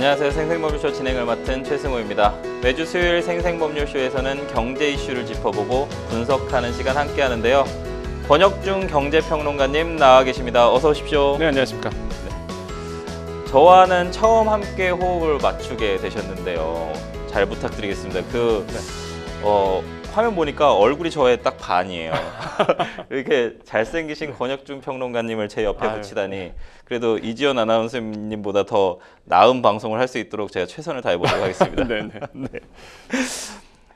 안녕하세요. 생생법률쇼 진행을 맡은 최승호입니다. 매주 수요일 생생법률쇼에서는 경제 이슈를 짚어보고 분석하는 시간 함께 하는데요. 권혁중 경제평론가님 나와 계십니다. 어서 오십시오. 네, 안녕하십니까. 저와는 처음 함께 호흡을 맞추게 되셨는데요. 잘 부탁드리겠습니다. 화면 보니까 얼굴이 저의 딱 반이에요. 이렇게 잘생기신 권혁중 평론가님을 제 옆에 붙이다니 그래도 이지연 아나운서님보다 더 나은 방송을 할 수 있도록 제가 최선을 다해보도록 하겠습니다. 네.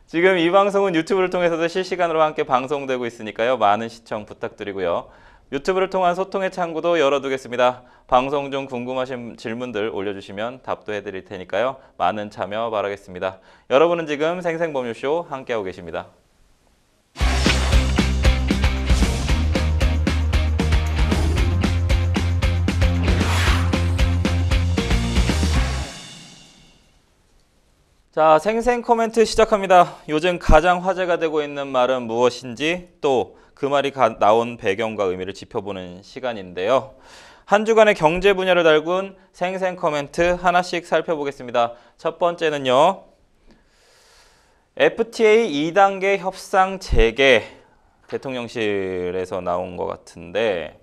지금 이 방송은 유튜브를 통해서도 실시간으로 함께 방송되고 있으니까요. 많은 시청 부탁드리고요. 유튜브를 통한 소통의 창구도 열어두겠습니다. 방송 중 궁금하신 질문들 올려주시면 답도 해드릴 테니까요. 많은 참여 바라겠습니다. 여러분은 지금 생생법률쇼 함께하고 계십니다. 자, 생생 코멘트 시작합니다. 요즘 가장 화제가 되고 있는 말은 무엇인지 또 그 말이 나온 배경과 의미를 짚어보는 시간인데요. 한 주간의 경제 분야를 달군 생생 코멘트 하나씩 살펴보겠습니다. 첫 번째는요. FTA 2단계 협상 재개 대통령실에서 나온 것 같은데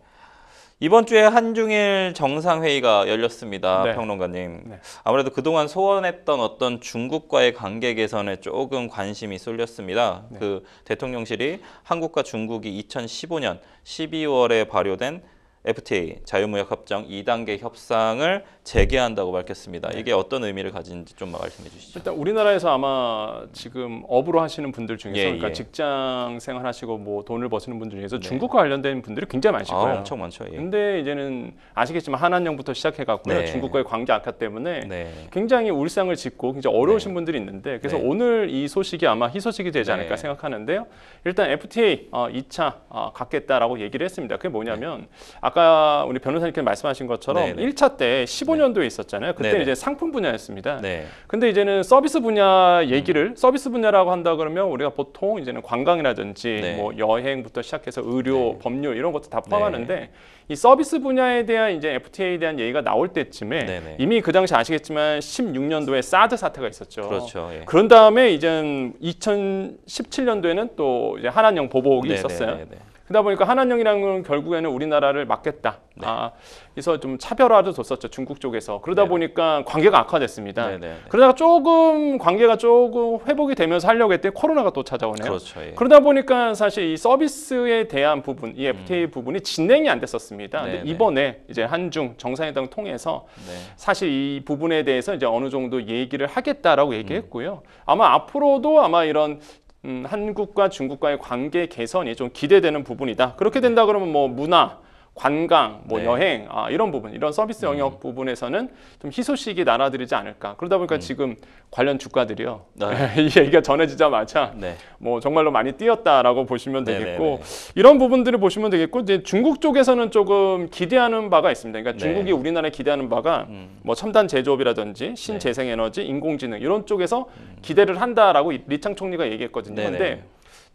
이번 주에 한중일 정상회의가 열렸습니다. 네. 평론가님. 네. 아무래도 그동안 소원했던 어떤 중국과의 관계 개선에 조금 관심이 쏠렸습니다. 네. 그 대통령실이 한국과 중국이 2015년 12월에 발효된 FTA 자유무역협정 2단계 협상을 재개한다고 밝혔습니다. 네. 이게 어떤 의미를 가진지 좀 말씀해 주시죠. 일단 우리나라에서 아마 지금 업으로 하시는 분들 중에서 그러니까 예. 직장 생활하시고 뭐 돈을 버시는 분들 중에서 네. 중국과 관련된 분들이 굉장히 많으실 거예요. 엄청 많죠. 예. 근데 이제는 아시겠지만 한한령부터 시작해갖고요. 네. 중국과의 관계 악화 때문에 네. 굉장히 울상을 짓고 굉장히 어려우신 네. 분들이 있는데 그래서 네. 오늘 이 소식이 아마 희소식이 되지 않을까 네. 생각하는데요. 일단 FTA 2차 갖겠다라고 얘기를 했습니다. 그게 뭐냐면 아까 우리 변호사님께서 말씀하신 것처럼 네. 1차 때 15년도에 있었잖아요. 그때는 네. 이제 상품 분야였습니다. 네. 근데 이제는 서비스 분야 얘기를 서비스 분야라고 한다 그러면 우리가 보통 이제는 관광이라든지 네. 뭐 여행부터 시작해서 의료, 네. 법률 이런 것도 다 포함하는데 이 서비스 분야에 대한 이제 FTA에 대한 얘기가 나올 때쯤에 네네. 이미 그 당시 아시겠지만 16년도에 사드 사태가 있었죠. 그렇죠. 예. 그런 다음에 이제 2017년도에는 또 이제 한한령 보복이 네네. 있었어요. 네네. 그러다 보니까 한한령이라는 건 결국에는 우리나라를 막겠다. 네. 그래서 좀 차별화도 뒀었죠. 중국 쪽에서. 그러다 네네. 보니까 관계가 악화됐습니다. 네네. 그러다가 관계가 조금 회복이 되면서 하려고 했더니 코로나가 또 찾아오네요. 그렇죠. 예. 그러다 보니까 사실 이 서비스에 대한 부분, 이 FTA 부분이 진행이 안 됐었습니다. 근데 네네. 이번에 이제 한중 정상회담 통해서 네. 사실 이 부분에 대해서 이제 어느 정도 얘기를 하겠다라고 얘기했고요. 아마 앞으로도 아마 이런 한국과 중국과의 관계 개선이 좀 기대되는 부분이다. 그렇게 된다 그러면 뭐 문화, 관광, 뭐 네. 여행, 이런 부분, 이런 서비스 영역 부분에서는 좀 희소식이 날아들지 않을까. 그러다 보니까 지금 관련 주가들이요. 네. 이 얘기가 전해지자마자 네. 뭐 정말로 많이 뛰었다라고 보시면 네네네. 되겠고 이런 부분들을 보시면 되겠고 이제 중국 쪽에서는 조금 기대하는 바가 있습니다. 그러니까 네. 중국이 우리나라에 기대하는 바가 뭐 첨단 제조업이라든지 신재생에너지, 인공지능 이런 쪽에서 기대를 한다라고 리창 총리가 얘기했거든요. 네네. 근데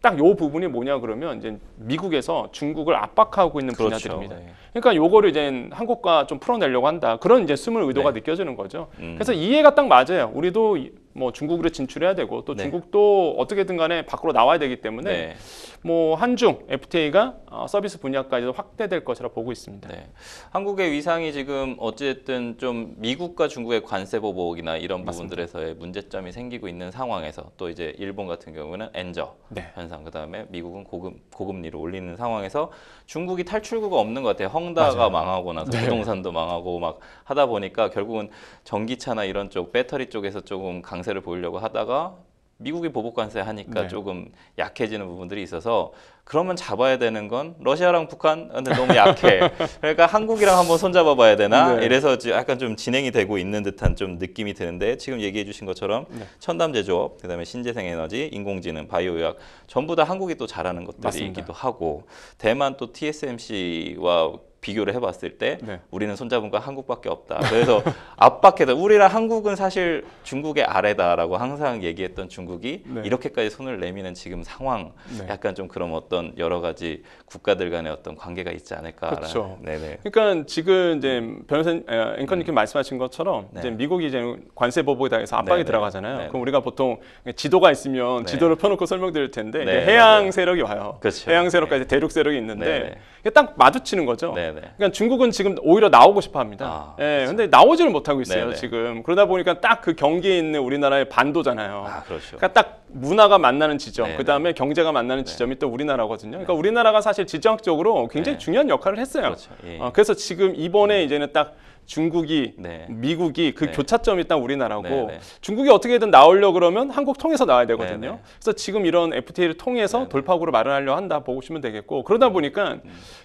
딱 요 부분이 뭐냐 그러면 이제 미국에서 중국을 압박하고 있는 그렇죠. 분야들입니다. 네. 그러니까 요거를 이제 한국과 좀 풀어내려고 한다. 그런 이제 숨을 의도가 네. 느껴지는 거죠. 그래서 이해가 딱 맞아요. 우리도 뭐 중국으로 진출해야 되고 또 네. 중국도 어떻게든 간에 밖으로 나와야 되기 때문에 네. 뭐 한중 FTA가 서비스 분야까지도 확대될 것이라 보고 있습니다. 네. 한국의 위상이 지금 어쨌든 좀 미국과 중국의 관세 보복이나 이런 부분들에서의 문제점이 생기고 있는 상황에서 또 이제 일본 같은 경우는 엔저 네. 현상 그다음에 미국은 고금리를 올리는 상황에서 중국이 탈출구가 없는 것 같아요. 헝다가 맞아요. 망하고 나서 네. 부동산도 망하고 막 하다 보니까 결국은 전기차나 이런 쪽 배터리 쪽에서 조금 강세를 보이려고 하다가 미국이 보복 관세 하니까 네. 조금 약해지는 부분들이 있어서 그러면 잡아야 되는 건 러시아랑 북한 근데 너무 약해. 그러니까 한국이랑 한번 손잡아 봐야 되나? 네. 이래서 약간 좀 진행이 되고 있는 듯한 좀 느낌이 드는데 지금 얘기해 주신 것처럼 네. 첨단 제조업, 그다음에 신재생 에너지, 인공지능, 바이오의학 전부 다 한국이 또 잘하는 것들이 맞습니다. 있기도 하고 대만 또 TSMC와 비교를 해봤을 때 네. 우리는 손잡은 거 한국밖에 없다. 그래서 압박해서 우리랑 한국은 사실 중국의 아래다라고 항상 얘기했던 중국이 네. 이렇게까지 손을 내미는 지금 상황, 네. 약간 좀 그런 어떤 여러 가지 국가들 간의 어떤 관계가 있지 않을까라는. 그렇죠. 네네. 그러니까 지금 이제 변호사님, 앵커님께 말씀하신 것처럼 네. 이제 미국이 이제 관세 보복에 대해서 압박이 네네. 들어가잖아요. 네네. 그럼 우리가 보통 지도가 있으면 네. 지도를 펴놓고 설명드릴 텐데 이제 네, 해양 맞아요. 세력이 와요. 그렇죠. 해양 세력까지 네. 대륙 세력이 있는데 네네. 이게 딱 마주치는 거죠. 네네. 그러니까 중국은 지금 오히려 나오고 싶어합니다. 아, 예, 근데 나오지를 못하고 있어요. 네네. 지금 그러다 보니까 딱 그 경계에 있는 우리나라의 반도잖아요. 아, 그렇죠. 그러니까 딱 문화가 만나는 지점, 네네. 그 다음에 경제가 만나는 지점이 또 우리나라거든요. 그러니까 우리나라가 사실 지정학적으로 굉장히 네. 중요한 역할을 했어요. 그렇죠. 예. 그래서 지금 이번에 이제는 딱 중국이, 네. 미국이 그 네. 교차점이 딱 우리나라고 네네. 중국이 어떻게든 나오려고 그러면 한국 통해서 나와야 되거든요. 네네. 그래서 지금 이런 FTA를 통해서 네네. 돌파구를 마련하려 한다 보시면 되겠고 그러다 보니까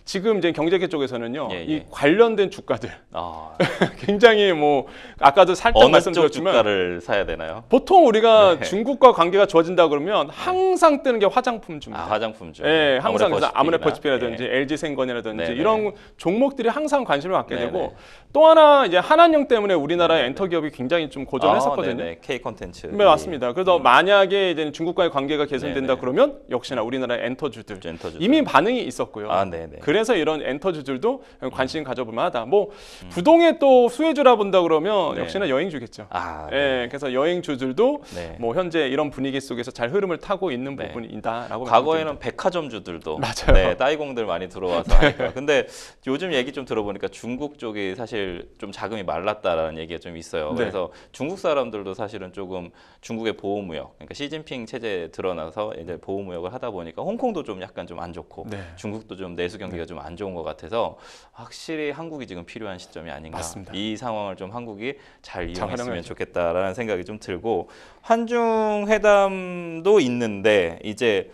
지금 이제 경제계 쪽에서는요. 예, 이 예. 관련된 주가들 아, 굉장히 뭐 아까도 살짝 어느 쪽 말씀드렸지만 주가를 사야 되나요? 보통 우리가 네. 중국과 관계가 좋아진다 그러면 항상 뜨는 게 화장품주입니다. 아, 화장품 중. 예, 항상 그래서 아모레퍼시픽이나. 아모레퍼시픽이라든지 예. LG생건이라든지 네네. 이런 종목들이 항상 관심을 갖게 네네. 되고 또 하나 이제 한한령 때문에 우리나라의 엔터 기업이 굉장히 좀 고전했었거든요. 네네. K 콘텐츠. 네, 맞습니다. 그래서 만약에 이제 중국과의 관계가 개선된다 네네. 그러면 역시나 우리나라의 엔터주들 엔터주들. 이미 반응이 있었고요. 아, 네네. 그래서 이런 엔터주들도 관심 가져볼 만하다. 뭐 부동의 또 수혜주라 본다 그러면 네. 역시나 여행주겠죠. 아, 예, 그래서 여행주들도 네. 뭐 현재 이런 분위기 속에서 잘 흐름을 타고 있는 네. 부분이다라고 과거에는 백화점주들도 맞아요. 네, 따이공들 많이 들어와서 하니까. 근데 요즘 얘기 좀 들어보니까 중국 쪽이 사실 좀 자금이 말랐다라는 얘기가 좀 있어요. 네. 그래서 중국 사람들도 사실은 조금 중국의 보호무역, 그러니까 시진핑 체제에 드러나서 이제 보호무역을 하다 보니까 홍콩도 좀 약간 좀 안 좋고 네. 중국도 좀 내수 경기가 좀 안 좋은 것 같아서 확실히 한국이 지금 필요한 시점이 아닌가. 맞습니다. 이 상황을 좀 한국이 잘 잘 이용했으면 활용해야죠. 좋겠다라는 생각이 좀 들고 한중 회담도 있는데 이제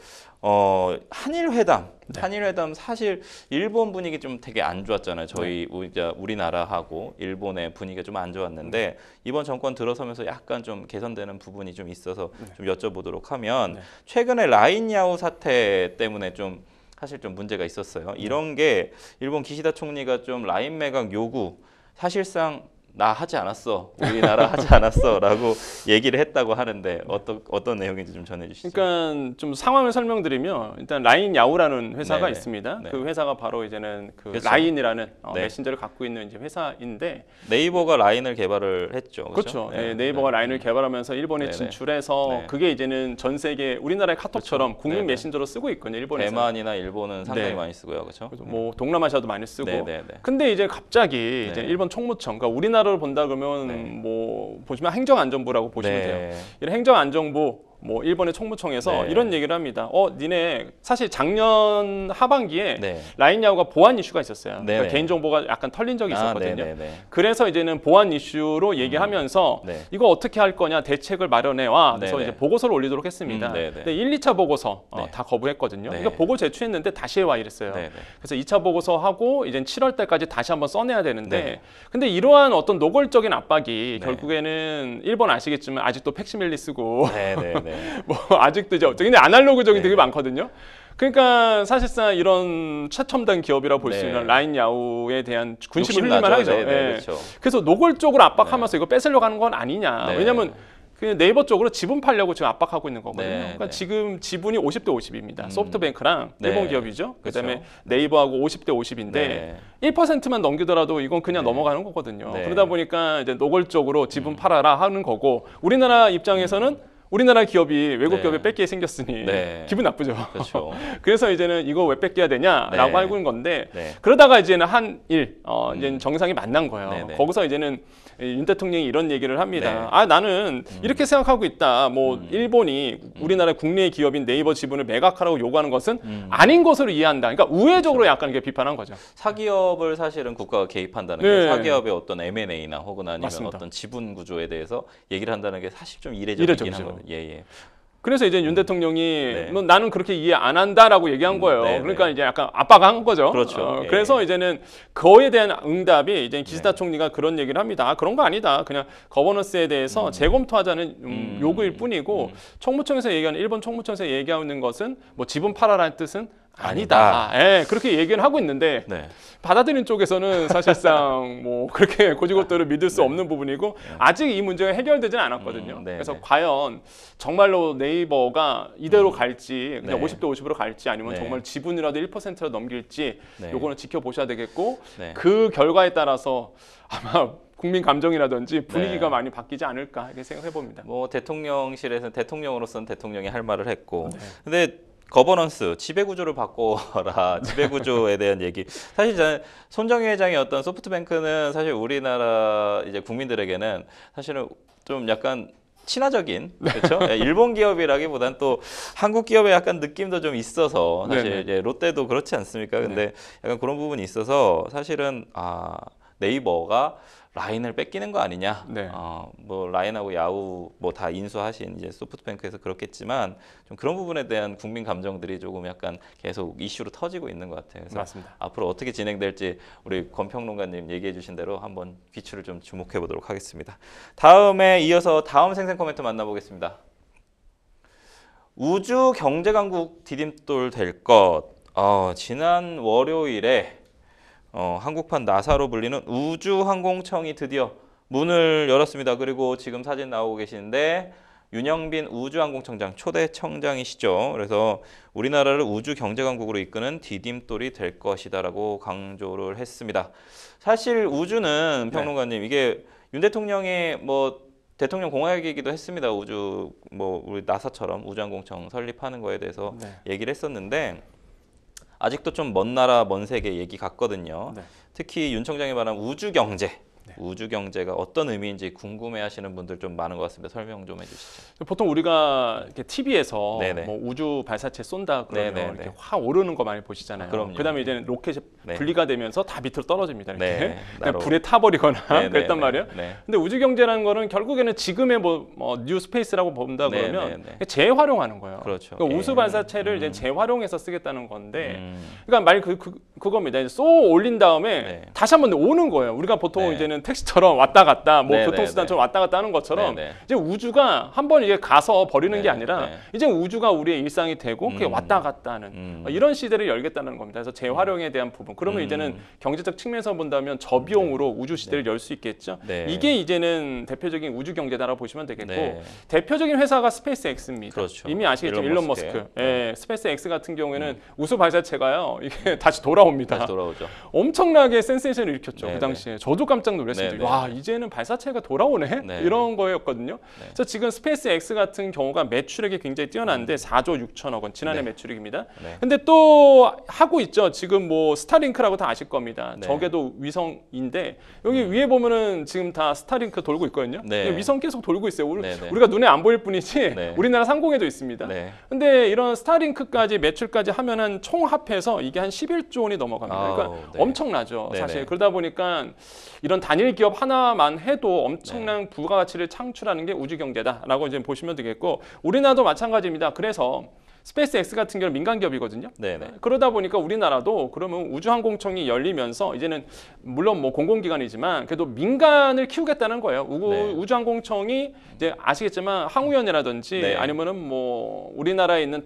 한일 회담. 네. 한일 회담 사실 일본 분위기 좀 되게 안 좋았잖아요. 저희 우리나라하고 일본의 분위기가 좀 안 좋았는데 이번 정권 들어서면서 약간 좀 개선되는 부분이 좀 있어서 좀 여쭤보도록 하면 네. 최근에 라인야오 사태 때문에 좀 사실 좀 문제가 있었어요. 이런 게 일본 기시다 총리가 좀 라인 매각 요구 사실상 나 하지 않았어, 우리나라 하지 않았어라고 얘기를 했다고 하는데 어떤 내용인지 좀 전해주시죠. 그러니까 좀 상황을 설명드리면 일단 라인 야오라는 회사가 네네. 있습니다. 네. 그 회사가 바로 이제는 그 그렇죠. 라인이라는 네. 메신저를 갖고 있는 이제 회사인데 네이버가 라인을 개발을 했죠. 그렇죠. 네. 네이버가 라인을 개발하면서 일본에 네네. 진출해서 네. 그게 이제는 전 세계 우리나라의 카톡처럼 그렇죠. 국민 네네. 메신저로 쓰고 있거든요. 일본에서. 대만이나 일본은 상당히 네. 많이 쓰고요, 그렇죠? 그래서 뭐 동남아시아도 많이 쓰고. 네네네. 근데 이제 갑자기 이제 네. 일본 총무청, 그러니까 우리나라를 본다 그러면 네. 뭐 보시면 행정안전부라고 보시면 네. 돼요. 이런 행정안전부 뭐 일본의 총무청에서 네. 이런 얘기를 합니다. 니네 사실 작년 하반기에 네. 라인야오가 보안 이슈가 있었어요. 네네. 그러니까 개인정보가 약간 털린 적이 있었거든요. 네네네. 그래서 이제는 보안 이슈로 얘기하면서 네. 이거 어떻게 할 거냐 대책을 마련해 와. 그래서 네네. 이제 보고서를 올리도록 했습니다. 네네. 근데 1, 2차 보고서 네. 다 거부했거든요. 네. 그러니까 보고 제출했는데 다시 해와 이랬어요. 네네. 그래서 2차 보고서 하고 이제 7월 달까지 다시 한번 써내야 되는데 네. 근데 이러한 어떤 노골적인 압박이 네. 결국에는 일본 아시겠지만 아직도 팩시밀리 쓰고 네네네. 뭐 아직도 이제 근데 아날로그적인 네. 되게 많거든요. 그러니까 사실상 이런 최첨단 기업이라고 볼 수 네. 있는 라인 야후에 대한 군심을 욕심나죠. 흘릴만 하죠. 네네, 예. 그렇죠. 그래서 노골적으로 압박하면서 이거 뺏으려고 하는 건 아니냐. 네. 왜냐하면 그 네이버 쪽으로 지분 팔려고 지금 압박하고 있는 거거든요. 네, 그러니까 네. 지금 지분이 50대 50입니다. 소프트뱅크랑 네. 일본 기업이죠. 그다음에 그렇죠. 네이버하고 50대 50인데 네. 1%만 넘기더라도 이건 그냥 네. 넘어가는 거거든요. 네. 그러다 보니까 이제 노골적으로 지분 팔아라 하는 거고 우리나라 입장에서는 우리나라 기업이 외국 네. 기업에 뺏기게 생겼으니 네. 기분 나쁘죠. 그렇죠. 그래서 이제는 이거 왜 뺏겨야 되냐라고 네. 알고 있는 건데 네. 그러다가 이제는 한일 이제는 정상이 만난 거예요. 네네. 거기서 이제는 윤 대통령이 이런 얘기를 합니다. 네. 나는 이렇게 생각하고 있다. 뭐 일본이 우리나라 국내 기업인 네이버 지분을 매각하라고 요구하는 것은 아닌 것으로 이해한다. 그러니까 우회적으로 약간 이렇게 비판한 거죠. 사기업을 사실은 국가가 개입한다는 네. 게 사기업의 어떤 M&A나 혹은 아니면 맞습니다. 어떤 지분 구조에 대해서 얘기를 한다는 게 사실 좀 이례적이긴 이례적이죠. 하거든요. 예. 그래서 이제 윤 대통령이 네. 뭐 나는 그렇게 이해 안 한다라고 얘기한 거예요. 네, 그러니까 네. 이제 약간 압박한 거죠. 그렇죠. 예. 그래서 이제는 그거에 대한 응답이 이제 기시다 총리가 그런 얘기를 합니다. 그런 거 아니다. 그냥 거버넌스에 대해서 재검토하자는 요구일 뿐이고 총무청에서 얘기하는 일본 총무청에서 얘기하고 있는 것은 뭐 지분 팔아라는 뜻은 아니다. 예, 그렇게 얘기는 하고 있는데 네. 받아들인 쪽에서는 사실상 뭐 그렇게 고지고대로 믿을 수 없는 부분이고 아직 이 문제가 해결되지는 않았거든요. 네, 그래서 네. 과연 정말로 네이버가 이대로 갈지 그냥 네. 50대 50으로 갈지 아니면 네. 정말 지분이라도 1%로 넘길지 네. 요거는 지켜보셔야 되겠고 네. 그 결과에 따라서 아마 국민 감정이라든지 분위기가 네. 많이 바뀌지 않을까 이렇게 생각해 봅니다. 뭐 대통령실에서는 대통령으로서는 대통령이 할 말을 했고, 네. 근데 거버넌스, 지배구조를 바꿔라, 지배구조에 대한 얘기. 사실 저는 손정희 회장의 어떤 소프트뱅크는 사실 우리나라 이제 국민들에게는 사실은 좀 약간 친화적인, 그렇죠? 일본 기업이라기보단 또 한국 기업의 약간 느낌도 좀 있어서 사실 네네. 이제 롯데도 그렇지 않습니까? 근데 약간 그런 부분이 있어서 사실은 네이버가 라인을 뺏기는 거 아니냐? 네. 뭐 라인하고 야후 뭐 다 인수하신 이제 소프트뱅크에서 그렇겠지만 좀 그런 부분에 대한 국민 감정들이 조금 약간 계속 이슈로 터지고 있는 것 같아요. 그래서 맞습니다. 앞으로 어떻게 진행될지 우리 권평론가님 얘기해주신 대로 한번 귀추를 좀 주목해 보도록 하겠습니다. 다음에 이어서 다음 생생 코멘트 만나보겠습니다. 우주 경제 강국 디딤돌 될 것. 지난 월요일에 한국판 나사로 불리는 우주항공청이 드디어 문을 열었습니다. 그리고 지금 사진 나오고 계시는데 윤영빈 우주항공청장 초대 청장이시죠. 그래서 우리나라를 우주 경제 강국으로 이끄는 디딤돌이 될 것이다라고 강조를 했습니다. 사실 우주는 평론가님 이게 윤 대통령이 뭐 대통령 공약이기도 했습니다. 우주 뭐 우리 나사처럼 우주항공청 설립하는 거에 대해서 얘기를 했었는데 아직도 좀 먼 나라 먼 세계 얘기 같거든요. 특히 윤 청장이 말한 우주 경제. 우주 경제가 어떤 의미인지 궁금해하시는 분들 좀 많은 것 같습니다. 설명 좀 해주시죠. 보통 우리가 이렇게 TV에서 네네. 뭐 우주 발사체 쏜다 그러면 네네네. 이렇게 확 오르는 거 많이 보시잖아요. 그럼요. 그다음에 이제는 로켓이 네. 분리가 되면서 다 밑으로 떨어집니다. 이렇게 네, 그냥 나로. 불에 타버리거나 네네네. 그랬단 말이에요. 네. 근데 우주 경제라는 거는 결국에는 지금의 뭐 뉴 스페이스라고 본다 그러면 네네네. 재활용하는 거예요. 그렇죠. 그러니까 예. 우주 발사체를 이제 재활용해서 쓰겠다는 건데, 음. 그러니까 말 그겁니다. 이제 쏘 올린 다음에 네. 다시 한번 오는 거예요. 우리가 보통 네. 이제는 택시처럼 왔다 갔다, 뭐 네네네. 교통수단처럼 왔다 갔다 하는 것처럼 네네. 이제 우주가 한번 이게 가서 버리는 게 네, 아니라 네. 이제 우주가 우리의 일상이 되고 그게 왔다 갔다 하는 이런 시대를 열겠다는 겁니다. 그래서 재활용에 대한 부분. 그러면 이제는 경제적 측면에서 본다면 저비용으로 우주 시대를 열 수 있겠죠. 네. 이게 이제는 대표적인 우주 경제다라고 보시면 되겠고, 네. 대표적인 회사가 스페이스X입니다. 그렇죠. 이미 아시겠죠. 일론 머스크의. 머스크. 예, 스페이스X 같은 경우에는 우주 발사체가요. 이게 다시 돌아옵니다. 다시 돌아오죠. 엄청나게 센세이션을 일으켰죠. 네, 그 당시에. 저도 깜짝 놀랐습니다. 네, 네. 와, 이제는 발사체가 돌아오네? 네. 이런 거였거든요. 네. 그래서 지금 스페이스X 같은 경우가 매출액이 굉장히 뛰어난데 4조 6천억 원 지난해 네. 매출액입니다. 네. 근데 또 하고 있죠. 지금 뭐 스타링크라고 다 아실 겁니다. 네. 저게도 위성인데 여기 위에 보면은 지금 다 스타링크 돌고 있거든요. 네. 위성 계속 돌고 있어요. 네, 네. 우리가 눈에 안 보일 뿐이지 네. 우리나라 상공에도 있습니다. 네. 근데 이런 스타링크까지 매출까지 하면은 총 합해서 이게 한 11조 원이 넘어갑니다. 그러니까 아우, 네. 엄청나죠. 네네. 사실 그러다 보니까 이런 단일 기업 하나만 해도 엄청난 부가가치를 창출하는 게 우주 경제다라고 이제 보시면 되겠고, 우리나라도 마찬가지입니다. 그래서 스페이스X 같은 경우는 민간 기업이거든요. 네네. 그러다 보니까 우리나라도 그러면 우주항공청이 열리면서 이제는 물론 뭐 공공기관이지만 그래도 민간을 키우겠다는 거예요. 네. 우주항공청이 이제 아시겠지만 항우연이라든지 네. 아니면은 뭐 우리나라에 있는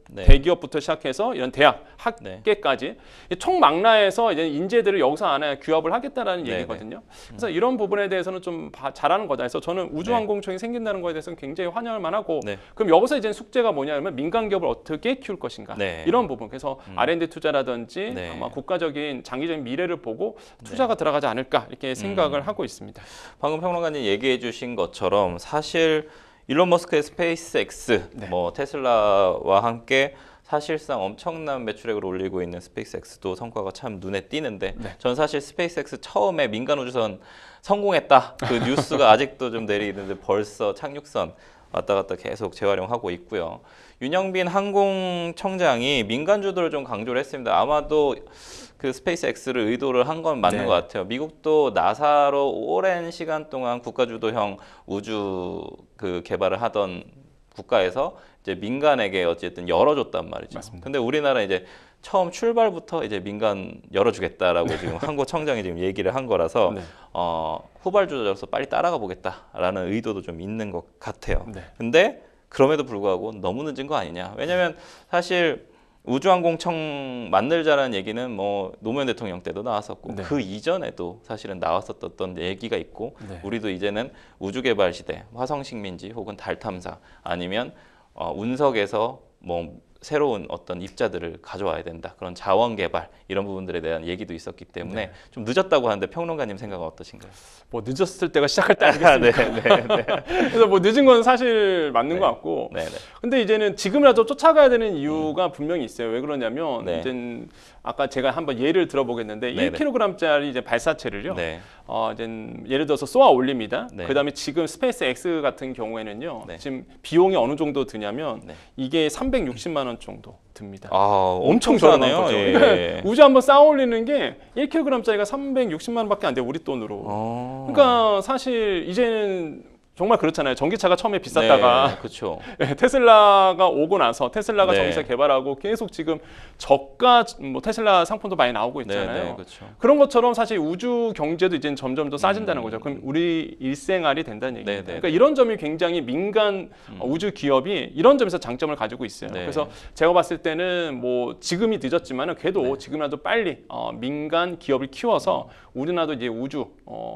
네. 대기업부터 시작해서 이런 대학, 네. 학계까지 총망라해서 이제 인재들을 여기서 안에 규합을 하겠다라는 네네. 얘기거든요. 그래서 이런 부분에 대해서는 좀 잘하는 거다. 그래서 저는 우주항공청이 생긴다는 거에 대해서는 굉장히 환영할 만하고, 네. 그럼 여기서 이제 숙제가 뭐냐면 민간 기업을 어떻게 키울 것인가, 네. 이런 부분. 그래서 R&D 투자라든지 네. 아마 국가적인 장기적인 미래를 보고 투자가 들어가지 않을까 이렇게 생각을 하고 있습니다. 방금 평론가님 얘기해 주신 것처럼 사실 일론 머스크의 스페이스X, 뭐 테슬라와 함께 사실상 엄청난 매출액을 올리고 있는 스페이스X도 성과가 참 눈에 띄는데, 전 사실 스페이스X 처음에 민간 우주선 성공했다 그 뉴스가 아직도 좀 내리는데 벌써 착륙선 왔다 갔다 계속 재활용하고 있고요. 윤영빈 항공청장이 민간주도를 좀 강조를 했습니다. 아마도 그 스페이스X를 의도를 한 건 맞는 것 같아요. 미국도 나사로 오랜 시간 동안 국가주도형 우주 그 개발을 하던 국가에서 이제 민간에게 어쨌든 열어줬단 말이죠. 맞습니다. 근데 우리나라 이제 처음 출발부터 이제 민간 열어주겠다라고 지금 항공청장이 지금 얘기를 한 거라서 네. 후발주자로서 빨리 따라가 보겠다라는 의도도 좀 있는 것 같아요. 네. 근데 그럼에도 불구하고 너무 늦은 거 아니냐. 왜냐하면 사실 우주항공청 만들자라는 얘기는 뭐 노무현 대통령 때도 나왔었고 네. 그 이전에도 사실은 나왔었던 얘기가 있고 네. 우리도 이제는 우주 개발 시대, 화성 식민지 혹은 달 탐사 아니면 운석에서 뭐 새로운 어떤 입자들을 가져와야 된다. 그런 자원 개발 이런 부분들에 대한 얘기도 있었기 때문에 네. 좀 늦었다고 하는데 평론가님 생각은 어떠신가요? 뭐 늦었을 때가 시작할 때 아니겠습니까? 네. 그래서 뭐 늦은 건 사실 맞는 네. 것 같고. 네. 근데 이제는 지금이라도 쫓아가야 되는 이유가 분명히 있어요. 왜 그러냐면 네. 이제 아까 제가 한번 예를 들어보겠는데 네. 1kg짜리 이제 발사체를요. 네. 이제 예를 들어서 쏘아 올립니다. 네. 그다음에 지금 스페이스 X 같은 경우에는요. 네. 지금 비용이 어느 정도 드냐면 네. 이게 360만 원 정도 듭니다. 엄청 저렴한 싸네요. 거죠. 예. 그러니까 우주 한번 쌓아 올리는 게 1kg짜리가 360만 원밖에 안 돼. 우리 돈으로. 그러니까 사실 이제는 정말 그렇잖아요. 전기차가 처음에 비쌌다가 그렇죠. 테슬라가 오고 나서 테슬라가 네. 전기차 개발하고 계속 지금 저가 뭐 테슬라 상품도 많이 나오고 있잖아요. 네, 그렇죠. 그런 것처럼 사실 우주 경제도 이제 점점 더 싸진다는 거죠. 그럼 우리 일생활이 된다는 얘기입니다. 네, 네, 그러니까 이런 점이 굉장히 민간 우주 기업이 이런 점에서 장점을 가지고 있어요. 네. 그래서 제가 봤을 때는 뭐 지금이 늦었지만은 그래도 네. 지금이라도 빨리 민간 기업을 키워서 우리나라도 이제 우주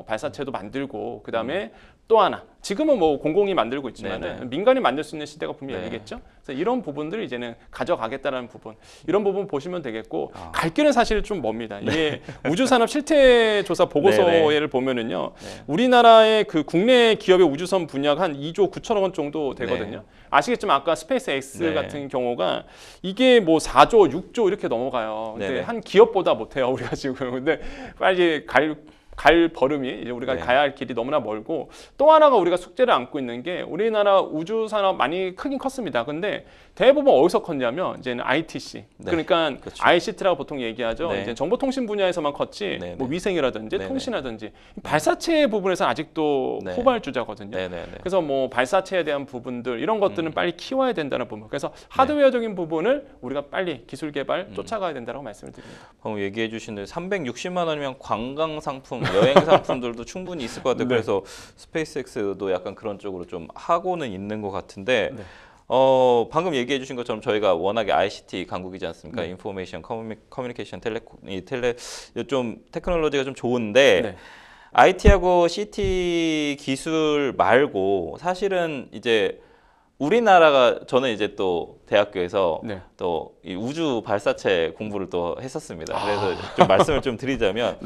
발사체도 만들고 그 다음에 또 하나 지금은 뭐 공공이 만들고 있지만 네네. 민간이 만들 수 있는 시대가 분명히 네. 열리겠죠. 그래서 이런 부분들을 이제는 가져가겠다라는 부분 이런 부분 보시면 되겠고 갈 길은 사실 좀 멉니다. 이게 우주산업 실태조사 보고서를 네네. 보면은요, 네. 우리나라의 그 국내 기업의 우주선 분야가 한 2조 9천억 원 정도 되거든요. 네. 아시겠지만 아까 스페이스 X 네. 같은 경우가 이게 뭐 4조, 6조 이렇게 넘어가요. 근데 네네. 한 기업보다 못해요 우리가 지금. 근데 빨리 갈 걸음이 이제 우리가 네. 가야 할 길이 너무나 멀고 또 하나가 우리가 숙제를 안고 있는 게 우리나라 우주 산업 많이 크긴 컸습니다. 근데 대부분 어디서 컸냐면 이제는 ITC 네. 그러니까 그렇죠. ICT라고 보통 얘기하죠. 네. 이제 정보통신 분야에서만 컸지 네, 뭐 네. 위생이라든지 네, 통신이라든지 발사체 부분에서 아직도 네. 후발주자거든요. 네네네. 그래서 뭐 발사체에 대한 부분들 이런 것들은 빨리 키워야 된다는 부분. 그래서 하드웨어적인 부분을 우리가 빨리 기술 개발 쫓아가야 된다고 말씀을 드립니다. 방금 얘기해 주신 대로 360만 원이면 관광 상품, 여행 상품들도 충분히 있을 것 같아요. 네. 그래서 스페이스X도 약간 그런 쪽으로 좀 하고는 있는 것 같은데 네. 방금 얘기해 주신 것처럼 저희가 워낙에 ICT 강국이지 않습니까? 네. 인포메이션 커뮤니케이션 텔레 좀 테크놀로지가 좀 좋은데 네. IT하고 CT 기술 말고 사실은 이제 우리나라가 저는 이제 또 대학교에서 네. 또 이 우주 발사체 공부를 또 했었습니다. 그래서 좀 말씀을 좀 드리자면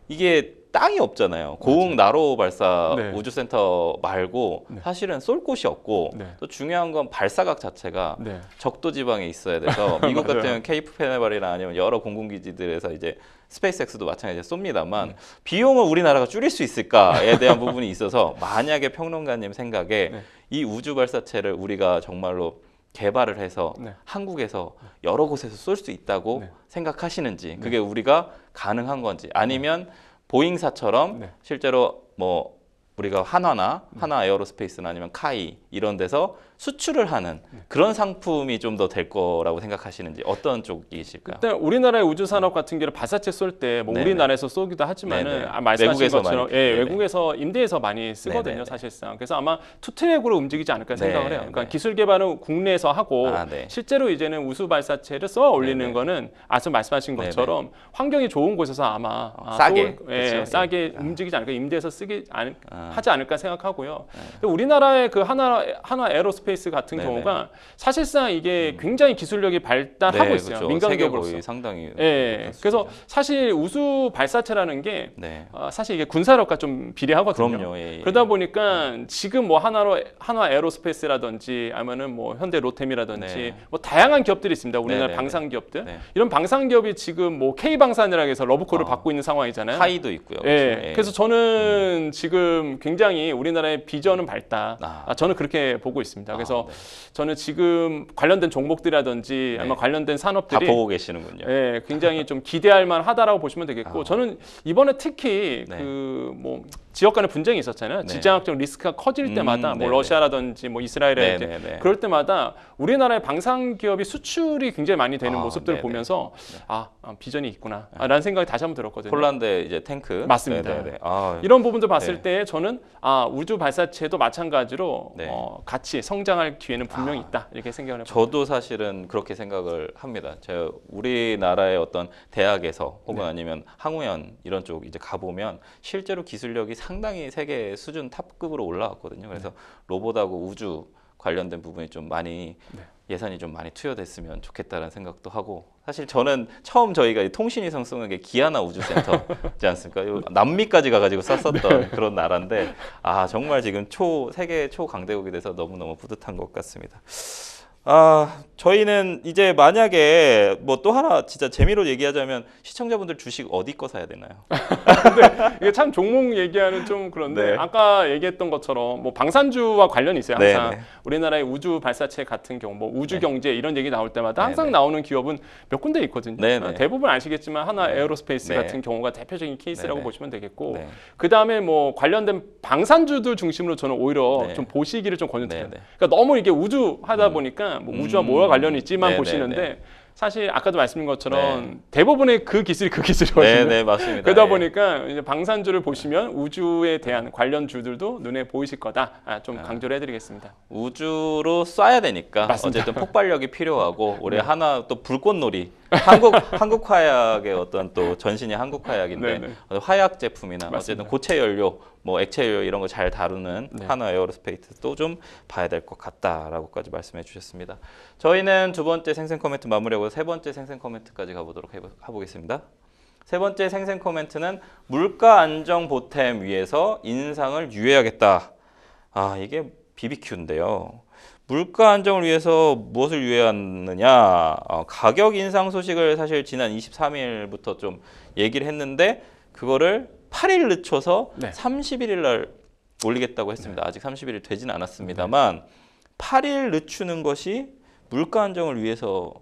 이게 땅이 없잖아요. 고흥 나로 발사 네. 우주센터 말고 사실은 쏠 곳이 없고 네. 또 중요한 건 발사각 자체가 네. 적도 지방에 있어야 돼서 미국 맞아요. 같은 케이프 페네발이나 아니면 여러 공군기지들에서 이제 스페이스X도 마찬가지로 쏩니다만 비용을 우리나라가 줄일 수 있을까에 대한 부분이 있어서 만약에 평론가님 생각에 네. 이 우주 발사체를 우리가 정말로 개발을 해서 네. 한국에서 여러 곳에서 쏠 수 있다고 네. 생각하시는지 그게 우리가 가능한 건지 아니면 보잉사처럼 네. 실제로 뭐 우리가 한화 에어로스페이스나 아니면 카이 이런 데서 수출을 하는 그런 상품이 좀 더 될 거라고 생각하시는지 어떤 쪽이실까요? 일단 우리나라의 우주 산업 같은 경우는 발사체 쏠 때 뭐 네네. 우리나라에서 쏘기도 하지만은 네네. 말씀하신 외국에서 것처럼 많이, 예, 네네. 외국에서 임대해서 많이 쓰거든요, 네네네. 사실상. 그래서 아마 투트랙으로 움직이지 않을까 생각을 해요. 네, 그러니까 네. 기술 개발은 국내에서 하고 네. 실제로 이제는 우수 발사체를 쏘아 올리는 네네. 거는 앞서 말씀하신 것처럼 환경이 좋은 곳에서 아마 싸게, 예, 그쵸? 싸게 예. 움직이지 않을까 임대해서 하지 않을까 생각하고요. 근데 우리나라의 그 한화 에어로스페이스 같은 네네. 경우가 사실상 이게 굉장히 기술력이 발달하고 네, 있어요. 그렇죠. 민간 세계 기업으로서. 거의 상당히 예. 높았을 그래서 거죠. 사실 우수 발사체라는 게 네. 사실 이게 군사력과 좀 비례하거든요. 그럼요. 예, 예. 그러다 보니까 지금 뭐 한화 에어로스페이스라든지 아니면은 뭐 현대 로템이라든지 네. 뭐 다양한 기업들이 있습니다. 우리나라 네네네. 방산 기업들. 네. 이런 방산 기업이 지금 뭐 K 방산이라고 해서 러브콜을 받고 있는 상황이잖아요. 하이도 있고요. 예. 그렇죠? 예. 그래서 저는 지금 굉장히 우리나라의 비전은 밝다. 저는 그렇게 보고 있습니다. 그래서 네. 저는 지금 관련된 종목들이라든지 아마 관련된 다 산업들이 보고 계시는군요. 예, 굉장히 좀 기대할 만하다라고 보시면 되겠고 저는 이번에 특히 네. 그 뭐 지역 간의 분쟁이 있었잖아요. 네. 지정학적 리스크가 커질 때마다 뭐 네네. 러시아라든지 뭐 이스라엘에 네네네. 그럴 때마다 우리나라의 방산 기업이 수출이 굉장히 많이 되는 모습들을 네네. 보면서 비전이 있구나 라는 생각이 다시 한번 들었거든요. 폴란드 이제 탱크 맞습니다. 네네네. 이런 부분들 봤을 네. 때 저는 우주 발사체도 마찬가지로 네. 같이 성장 성장할 기회는 분명히 있다 이렇게 생각을 해봅니다. 저도 사실은 그렇게 생각을 합니다. 제가 우리나라의 어떤 대학에서 혹은 아니면 항우연 이런 쪽 이제 가보면 실제로 기술력이 상당히 세계 수준 탑급으로 올라왔거든요. 그래서 로봇하고 우주 관련된 부분이 좀 많이 예산이 좀 많이 투여됐으면 좋겠다는 생각도 하고, 사실 저는 처음 저희가 통신위성 쏘는 게 기아나 우주센터지 않습니까? 요 남미까지 가가지고 쐈었던 그런 나라인데, 아 정말 지금 세계 초강대국이 돼서 너무너무 뿌듯한 것 같습니다. 저희는 이제 만약에 뭐 또 하나 진짜 재미로 얘기하자면 시청자분들 주식 어디 거 사야 되나요? 근데 이게 참 종목 얘기하는 좀 그런데 네. 아까 얘기했던 것처럼 뭐 방산주와 관련이 있어요. 항상 네, 네. 우리나라의 우주 발사체 같은 경우 뭐 우주 네. 경제 이런 얘기 나올 때마다 네, 항상 네. 나오는 기업은 몇 군데 있거든요. 네, 네. 대부분 아시겠지만 하나 네. 에어로스페이스 네. 같은 경우가 대표적인 케이스라고 네, 네. 보시면 되겠고, 네. 그 다음에 뭐 관련된 방산주들 중심으로 저는 오히려 네. 좀 보시기를 좀 권유드려요. 네, 네. 그러니까 너무 이게 우주 하다 보니까 뭐 우주와 뭐가 관련이 있지만 네, 보시는데 네, 네. 사실 아까도 말씀드린 것처럼 네. 대부분의 그 기술이거든요. 네, 네, 맞습니다. 그러다 예. 보니까 이제 방산주를 보시면 우주에 대한 관련 주들도 눈에 보이실 거다. 좀 강조를 해드리겠습니다. 우주로 쏴야 되니까 맞습니다. 어쨌든 폭발력이 필요하고 우리 네. 하나 또 불꽃놀이 한국 화약의 어떤 또 전신이 한국 화약인데 네, 네. 화약 제품이나 맞습니다. 어쨌든 고체 연료, 뭐 액체 연료 이런 거 잘 다루는 네. 한화 에어로스페이스도 좀 봐야 될 것 같다라고까지 말씀해 주셨습니다. 저희는 두 번째 생생 코멘트 마무리하고 세 번째 생생 코멘트까지 가보도록 해보겠습니다. 세 번째 생생 코멘트는 물가 안정 보탬 위해서 인상을 유예하겠다. 이게 BBQ인데요. 물가 안정을 위해서 무엇을 유예하느냐? 가격 인상 소식을 사실 지난 23일부터 좀 얘기를 했는데 그거를 8일 늦춰서 네. 31일 날 올리겠다고 했습니다. 아직 31일 되진 않았습니다만 8일 늦추는 것이 물가 안정을 위해서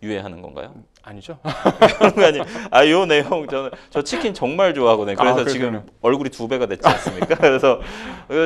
유예하는 건가요? 아니죠? 그런 거 아니에요. 요 내용 저 치킨 정말 좋아하거든요. 그래서 지금 얼굴이 2배가 됐지 않습니까? 그래서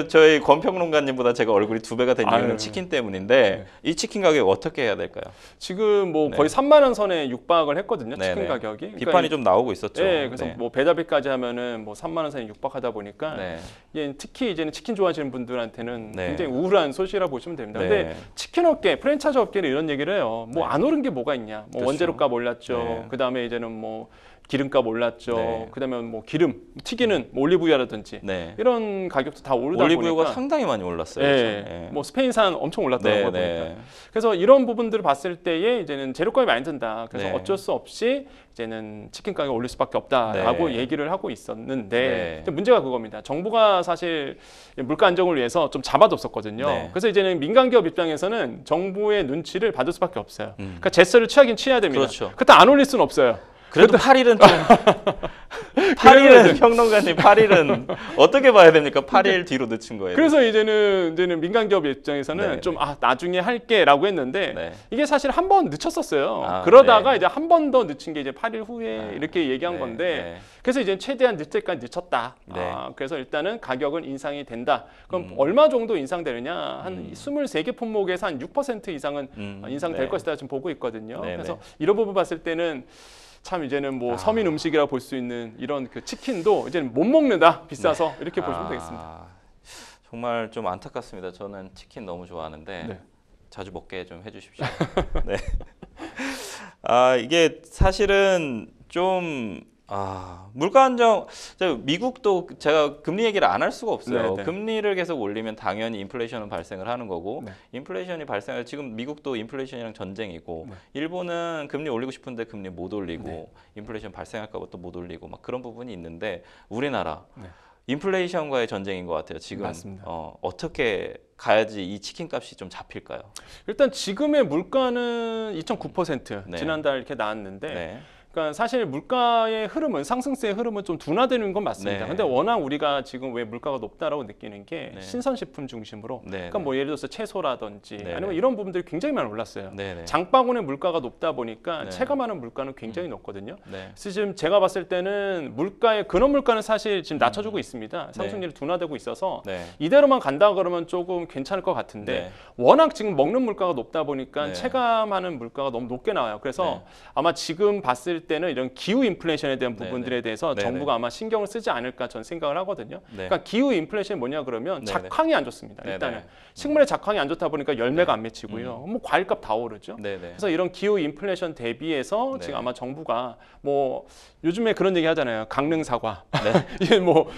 저희 권평론가님보다 제가 얼굴이 2배가 된 이유는 치킨 때문인데 이 치킨 가격 어떻게 해야 될까요? 지금 뭐 네. 거의 3만 원 선에 육박을 했거든요. 네, 치킨 네. 가격이. 그러니까 비판이 좀 나오고 있었죠. 네, 그래서 네. 뭐 배달비까지 하면은 뭐 3만 원 선에 육박하다 보니까 네. 특히 이제는 치킨 좋아하시는 분들한테는 네. 굉장히 우울한 소식이라 보시면 됩니다. 네. 근데 치킨 업계, 프랜차이즈 업계는 이런 얘기를 해요. 뭐 안 오른 게 뭐가 있냐? 뭐 그렇죠. 원재료값 올랐죠. 네. 그다음에 이제는 뭐 기름값 올랐죠. 네. 그다음에 뭐 기름 튀기는 뭐 올리브유라든지 네. 이런 가격도 다 오르다 올리브유가 보니까 상당히 많이 올랐어요. 네, 그렇죠? 네. 뭐 스페인산 엄청 올랐더라고요. 네, 보니까. 네. 그래서 이런 부분들을 봤을 때에 이제는 재료값이 많이 든다. 그래서 네. 어쩔 수 없이 이제는 치킨 가격 올릴 수밖에 없다라고 네. 얘기를 하고 있었는데 네. 근데 문제가 그겁니다. 정부가 사실 물가 안정을 위해서 좀 잡아뒀었거든요. 네. 그래서 이제는 민간 기업 입장에서는 정부의 눈치를 받을 수밖에 없어요. 그러니까 제스처를 취하긴 취해야 됩니다. 그렇죠. 그때 안 올릴 수는 없어요. 그래도 8일은 좀 8일은 평론가님 8일은 어떻게 봐야 됩니까? 8일 뒤로 늦춘 거예요. 그래서 이제는 민간 기업 입장에서는 네, 좀 나중에 할게라고 했는데 네. 이게 사실 한 번 늦췄었어요. 아, 그러다가 네. 이제 한 번 더 늦춘 게 이제 8일 후에 이렇게 얘기한 네, 건데 네. 그래서 이제 최대한 늦을 때까지 늦췄다. 네. 그래서 일단은 가격은 인상이 된다. 그럼 얼마 정도 인상되느냐? 한 23개 품목에서 한 6% 이상은 인상될 네. 것이다 지금 보고 있거든요. 네, 그래서 네. 이런 부분 봤을 때는 참 이제는 뭐 서민 음식이라 볼 수 있는 이런 그 치킨도 이제는 못 먹는다. 비싸서 이렇게 보시면 되겠습니다. 정말 좀 안타깝습니다. 저는 치킨 너무 좋아하는데 네. 자주 먹게 좀 해주십시오. 네. 이게 사실은 좀 물가 안정, 미국도 제가 금리 얘기를 안 할 수가 없어요. 네, 네. 금리를 계속 올리면 당연히 인플레이션은 발생을 하는 거고 네. 인플레이션이 발생할 지금 미국도 인플레이션이랑 전쟁이고 네. 일본은 금리 올리고 싶은데 금리 못 올리고 네. 인플레이션 발생할까 봐 또 못 올리고 막 그런 부분이 있는데 우리나라 네. 인플레이션과의 전쟁인 것 같아요. 지금 맞습니다. 어떻게 가야지 이 치킨 값이 좀 잡힐까요? 일단 지금의 물가는 2.9% 네. 지난달 이렇게 나왔는데 네. 그러니까 사실 물가의 흐름은 상승세의 흐름은 좀 둔화되는 건 맞습니다. 네. 근데 워낙 우리가 지금 왜 물가가 높다라고 느끼는 게 네. 신선식품 중심으로 네. 그러니까 뭐 예를 들어서 채소라든지 네. 아니면 이런 부분들이 굉장히 많이 올랐어요. 네. 장바구니 물가가 높다 보니까 네. 체감하는 물가는 굉장히 높거든요. 네. 그래서 지금 제가 봤을 때는 물가의 근원 물가는 사실 지금 낮춰주고 있습니다. 상승률이 둔화되고 있어서 네. 이대로만 간다 그러면 조금 괜찮을 것 같은데 네. 워낙 지금 먹는 물가가 높다 보니까 네. 체감하는 물가가 너무 높게 나와요. 그래서 네. 아마 지금 봤을 봤을 때는 이런 기후 인플레이션에 대한 부분들에 대해서 네네. 정부가 아마 신경을 쓰지 않을까 전 생각을 하거든요. 네. 그러니까 기후 인플레이션이 뭐냐 그러면 네네. 작황이 안 좋습니다. 네네. 일단은 식물의 작황이 안 좋다 보니까 열매가 안 맺히고요. 뭐 과일값 다 오르죠. 네네. 그래서 이런 기후 인플레이션 대비해서 네. 지금 아마 정부가 뭐 요즘에 그런 얘기 하잖아요. 강릉 사과. 네. 이게 뭐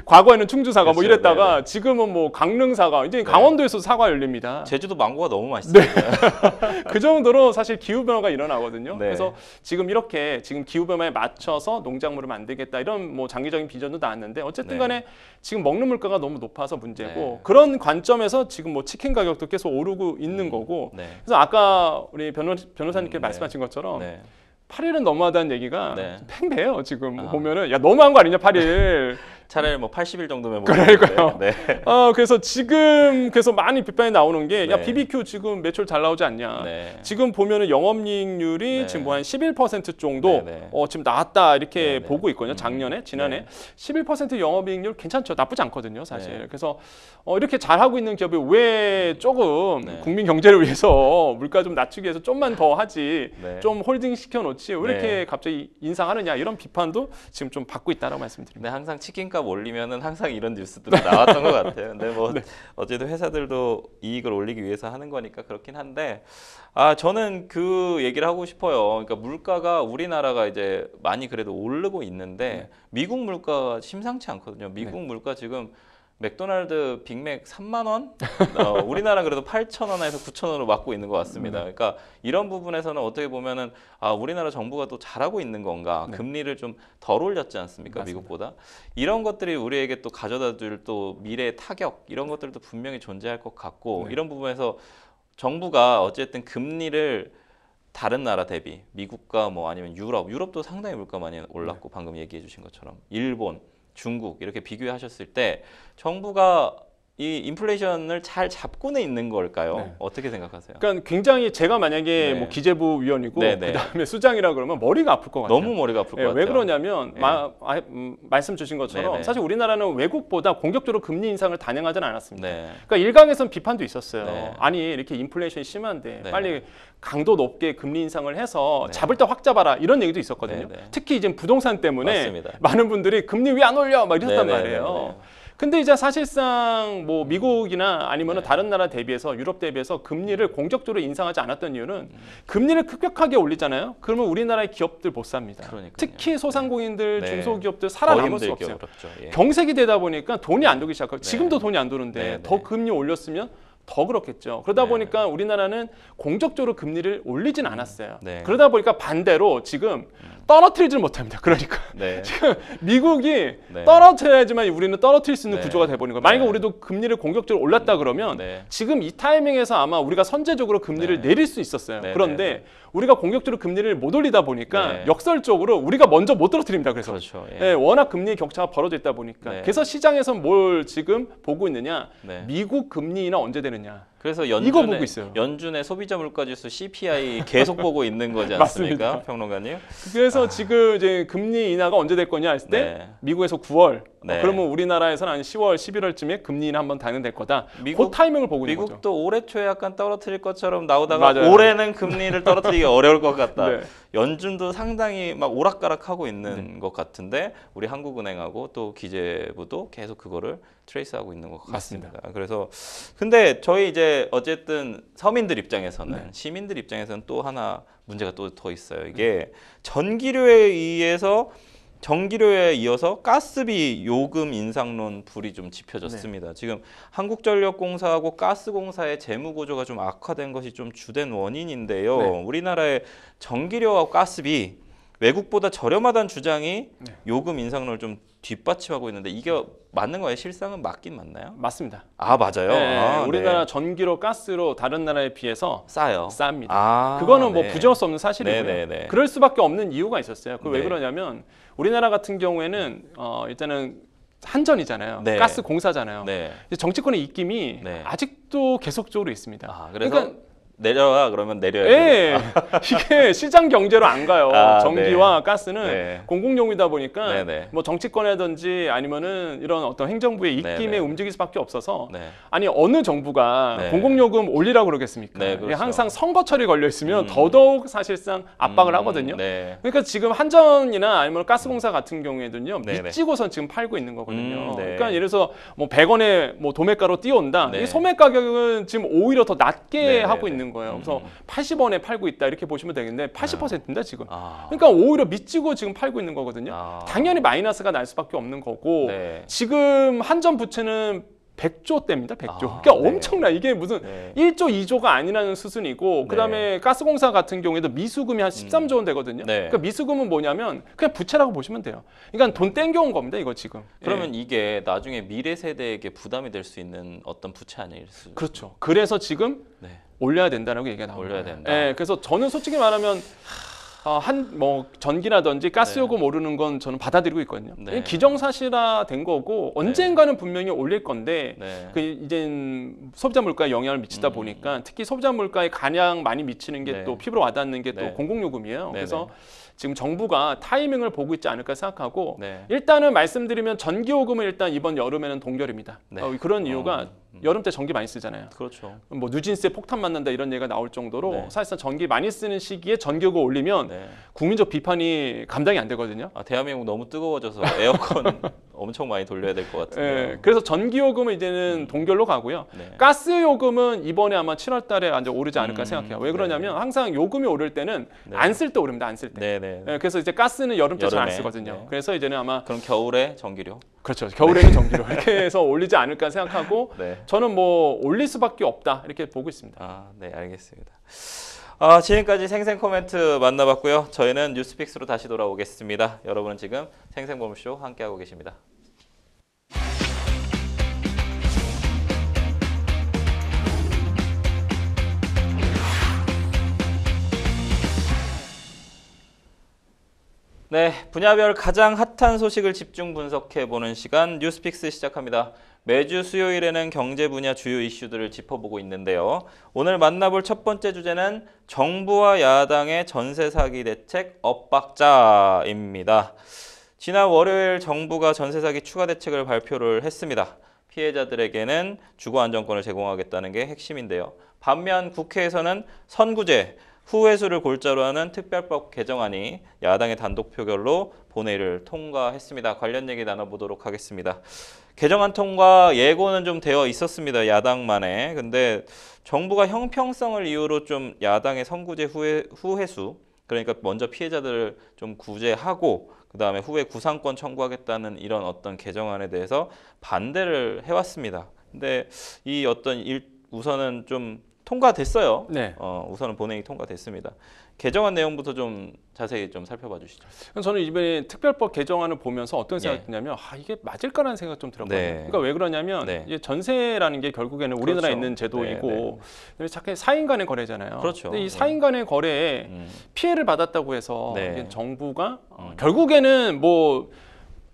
과거에는 충주 사과 뭐 그렇죠. 이랬다가 네네. 지금은 뭐 강릉 사과. 이제 강원도에서 사과 열립니다. 제주도 망고가 너무 맛있어요. 그 정도로 사실 기후 변화가 일어나거든요. 네. 그래서 지금 이렇게 지금 기후 변화에 맞춰서 농작물을 만들겠다 이런 뭐 장기적인 비전도 나왔는데 어쨌든 네. 간에 지금 먹는 물가가 너무 높아서 문제고 네. 그런 관점에서 지금 뭐 치킨 가격도 계속 오르고 있는 거고 네. 그래서 아까 우리 변호사님께 네. 말씀하신 것처럼 네. 8일은 너무하다는 얘기가 네. 팽배해요. 지금 보면은 야 너무한 거 아니냐 8일. 차라리 뭐 80일 정도면 그러니까요. 네. 그래서 지금 계속 많이 비판이 나오는 게 야 네. BBQ 지금 매출 잘 나오지 않냐. 네. 지금 보면은 영업이익률이 네. 지금 뭐 한 11% 정도 네. 지금 나왔다 이렇게 네. 보고 있거든요. 작년에 지난해 네. 11% 영업이익률 괜찮죠. 나쁘지 않거든요, 사실. 네. 그래서 이렇게 잘 하고 있는 기업이 왜 조금 네. 국민 경제를 위해서 물가 좀 낮추기 위해서 좀만 더 하지 네. 좀 홀딩 시켜 놓지 왜 이렇게 네. 갑자기 인상하느냐 이런 비판도 지금 좀 받고 있다라고 말씀드립니다. 근데 항상 치킨값 올리면은 항상 이런 뉴스들이 나왔던 것 같아요. 근데 뭐 어쨌든 회사들도 이익을 올리기 위해서 하는 거니까 그렇긴 한데 저는 그 얘기를 하고 싶어요. 그러니까 물가가 우리나라가 이제 많이 그래도 오르고 있는데 미국 물가가 심상치 않거든요. 미국 물가 지금 맥도날드 빅맥 3만 원? 우리나라 그래도 8,000원에서 9,000원으로 맞고 있는 것 같습니다. 그러니까 이런 부분에서는 어떻게 보면은 우리나라 정부가 또 잘하고 있는 건가? 금리를 좀 덜 올렸지 않습니까? 맞습니다. 미국보다. 이런 것들이 우리에게 또 가져다 줄 또 미래의 타격 이런 것들도 분명히 존재할 것 같고 이런 부분에서 정부가 어쨌든 금리를 다른 나라 대비 미국과 뭐 아니면 유럽도 상당히 물가 많이 올랐고 방금 얘기해 주신 것처럼 일본 중국 이렇게 비교하셨을 때 정부가 이 인플레이션을 잘 잡고는 있는 걸까요? 네. 어떻게 생각하세요? 그러니까 굉장히 제가 만약에 네. 뭐 기재부 위원이고 네, 네. 그다음에 수장이라 그러면 머리가 아플 것 같아요. 너무 머리가 아플 것 예, 같아요. 왜 그러냐면 네. 말씀 주신 것처럼 네, 네. 사실 우리나라는 외국보다 공격적으로 금리 인상을 단행하지는 않았습니다. 네. 그러니까 일각에선 비판도 있었어요. 네. 아니 이렇게 인플레이션이 심한데 네. 빨리 강도 높게 금리 인상을 해서 네. 잡을 때 확 잡아라 이런 얘기도 있었거든요. 네, 네. 특히 이제 부동산 때문에 맞습니다. 많은 분들이 금리 왜 안 올려 막 이랬단 네, 네, 말이에요. 네, 네. 근데 이제 사실상 뭐 미국이나 아니면 네. 다른 나라 대비해서 유럽 대비해서 금리를 공격적으로 인상하지 않았던 이유는 금리를 급격하게 올리잖아요. 그러면 우리나라의 기업들 못 삽니다. 그러니까요. 특히 소상공인들, 네. 중소기업들 더 살아남을 수가 힘들게 없어요. 어렵죠. 예. 경색이 되다 보니까 돈이 안 돌기 시작하고 지금도 돈이 안 도는데 네, 네. 더 금리 올렸으면 더 그렇겠죠. 그러다 네. 보니까 우리나라는 공적적으로 금리를 올리진 않았어요. 네. 그러다 보니까 반대로 지금 떨어뜨리질 못합니다. 그러니까 네. 미국이 네. 떨어뜨려야지만 우리는 떨어뜨릴 수 있는 네. 구조가 돼버린 거예요. 만약에 네. 우리도 금리를 공격적으로 올랐다 그러면 네. 지금 이 타이밍에서 아마 우리가 선제적으로 금리를 네. 내릴 수 있었어요. 네, 그런데 네, 네. 우리가 공격적으로 금리를 못 올리다 보니까 네. 역설적으로 우리가 먼저 못 떨어뜨립니다. 그래서 그렇죠. 예. 예, 워낙 금리 격차가 벌어져 있다 보니까 네. 그래서 시장에서 뭘 지금 보고 있느냐 네. 미국 금리 인하 언제 되느냐 그래서 이거 보고 있어요. 연준의 소비자 물가지수 CPI 계속 보고 있는 거지 않습니까, 맞습니다. 평론가님? 그래서 지금 이제 금리 인하가 언제 될 거냐 했을 때 네. 미국에서 9월 네. 그러면 우리나라에서는 한 10월 11월쯤에 금리 인하 한번 단행될 거다. 미국- 그 타이밍을 보고 있는 거죠. 미국도 올해 초에 약간 떨어뜨릴 것처럼 나오다가 맞아요. 올해는 금리를 떨어뜨리기 어려울 것 같다. 네. 연준도 상당히 막 오락가락하고 있는 것 같은데 우리 한국은행하고 또 기재부도 계속 그거를 트레이스하고 있는 것 같습니다. 그래서 근데 저희 이제 어쨌든 서민들 입장에서는 시민들 입장에서는 또 하나 문제가 또 더 있어요. 이게 전기료에 이어서 가스비 요금 인상론 불이 좀 지펴졌습니다. 지금 한국전력공사하고 가스공사의 재무 구조가 좀 악화된 것이 좀 주된 원인인데요. 네. 우리나라의 전기료와 가스비 외국보다 저렴하다는 주장이 요금 인상론을 좀 뒷받침하고 있는데 이게 맞는 거예요? 실상은 맞긴 맞나요? 맞습니다. 맞아요. 네, 네. 우리나라 전기로 가스로 다른 나라에 비해서 싸요. 쌉니다. 그거는 뭐 네. 부정할 수 없는 사실이고요. 네, 네, 네. 그럴 수밖에 없는 이유가 있었어요. 그 왜 네. 그러냐면 우리나라 같은 경우에는 일단은 한전이잖아요. 네. 가스 공사잖아요. 네. 정치권의 입김이 네. 아직도 계속적으로 있습니다. 그래서 그러니까 내려와 그러면 내려야 예, 이게 시장 경제로 안 가요. 아, 전기와 가스는 네. 공공용이다 보니까 네네. 뭐 정치권이라든지 아니면은 이런 어떤 행정부의 입김에 네네. 움직일 수밖에 없어서 네. 아니 어느 정부가 네. 공공요금 올리라고 그러겠습니까? 네, 이게 그렇죠. 항상 선거철이 걸려 있으면 더더욱 사실상 압박을 하거든요. 네. 그러니까 지금 한전이나 아니면 가스공사 같은 경우에도요 네네. 미치고선 지금 팔고 있는 거거든요. 네. 그러니까 예를 들어서 뭐 100원에 뭐 도매가로 띄워온다. 네. 이 소매 가격은 지금 오히려 더 낮게 네네네. 하고 있는 거예요. 그래서 80원에 팔고 있다 이렇게 보시면 되겠는데 80%인데 지금. 아. 그러니까 오히려 미치고 지금 팔고 있는 거거든요. 아. 당연히 마이너스가 날 수밖에 없는 거고 네. 지금 한전 부채는 100조대입니다. 100조. 아, 그러니까 네. 엄청나. 이게 무슨 네. 1조, 2조가 아니라는 수준이고 그다음에 가스공사 같은 경우에도 미수금이 한 13조 원 되거든요. 네. 그러니까 미수금은 뭐냐면 그냥 부채라고 보시면 돼요. 그러니까 돈 땡겨온 겁니다. 이거 지금. 그러면 예. 이게 나중에 미래 세대에게 부담이 될 수 있는 어떤 부채 아닐 수? 그렇죠. 그래서 지금 네. 올려야 된다라고 얘기가 나옵니다. 올려야 된다. 예, 그래서 저는 솔직히 말하면 한 뭐 전기라든지 가스 요금 오르는 건 저는 받아들이고 있거든요. 네. 이게 기정사실화 된 거고 언젠가는 분명히 올릴 건데 네. 그 이제 소비자 물가에 영향을 미치다 보니까 특히 소비자 물가에 가장 많이 미치는 게 네. 또 피부로 와닿는 게 또 네. 공공요금이에요. 네, 그래서 지금 정부가 타이밍을 보고 있지 않을까 생각하고 네. 일단은 말씀드리면 전기요금은 일단 이번 여름에는 동결입니다. 네. 그런 이유가 여름 때 전기 많이 쓰잖아요. 그렇죠. 뭐 누진세 폭탄 맞는다 이런 얘기가 나올 정도로 네. 사실상 전기 많이 쓰는 시기에 전기요금 올리면 네. 국민적 비판이 감당이 안 되거든요. 아, 대한민국 너무 뜨거워져서 에어컨 엄청 많이 돌려야 될 것 같은데요. 예, 그래서 전기요금은 이제는 동결로 가고요. 네. 가스요금은 이번에 아마 7월달에 이제 오르지 않을까 생각해요. 왜 그러냐면 항상 요금이 오를 때는 네. 안 쓸 때 오릅니다. 안 쓸 때. 네네. 예, 그래서 이제 가스는 여름 때 잘 안 여름에. 쓰거든요. 네. 그래서 이제는 아마 그럼 겨울에 전기료? 그렇죠. 겨울에는 전기료 이렇게 해서 올리지 않을까 생각하고 네. 저는 뭐 올릴 수밖에 없다 이렇게 보고 있습니다. 아, 네, 알겠습니다. 아, 지금까지 생생 코멘트 만나봤고요. 저희는 뉴스픽스로 다시 돌아오겠습니다. 여러분은 지금 생생보물쇼 함께하고 계십니다. 네, 분야별 가장 핫한 소식을 집중 분석해보는 시간 뉴스픽스 시작합니다. 매주 수요일에는 경제 분야 주요 이슈들을 짚어보고 있는데요. 오늘 만나볼 첫 번째 주제는 정부와 야당의 전세 사기 대책 엇박자입니다. 지난 월요일 정부가 전세 사기 추가 대책을 발표를 했습니다. 피해자들에게는 주거 안정권을 제공하겠다는 게 핵심인데요. 반면 국회에서는 선구제, 후회수를 골자로 하는 특별법 개정안이 야당의 단독 표결로 본회의를 통과했습니다. 관련 얘기 나눠보도록 하겠습니다. 개정안 통과 예고는 좀 되어 있었습니다. 야당만에. 근데 정부가 형평성을 이유로 좀 야당의 선구제 후회수, 그러니까 먼저 피해자들을 좀 구제하고 그다음에 후에 구상권 청구하겠다는 이런 어떤 개정안에 대해서 반대를 해왔습니다. 근데 이 어떤 우선은 좀 통과됐어요. 네. 우선은 본회의 통과됐습니다. 개정안 내용부터 좀 자세히 좀 살펴봐 주시죠. 저는 이번에 특별법 개정안을 보면서 어떤 생각이 예. 드냐면 이게 맞을까라는 생각 좀 들었거든요. 네. 그러니까 왜 그러냐면 네. 이제 전세라는 게 결국에는 우리나라에 그렇죠. 있는 제도이고 네, 그다음에 자꾸 사인 간의 거래잖아요. 그렇죠. 근데 이 네. 사인 간의 거래에 피해를 받았다고 해서 네. 이게 정부가 결국에는 뭐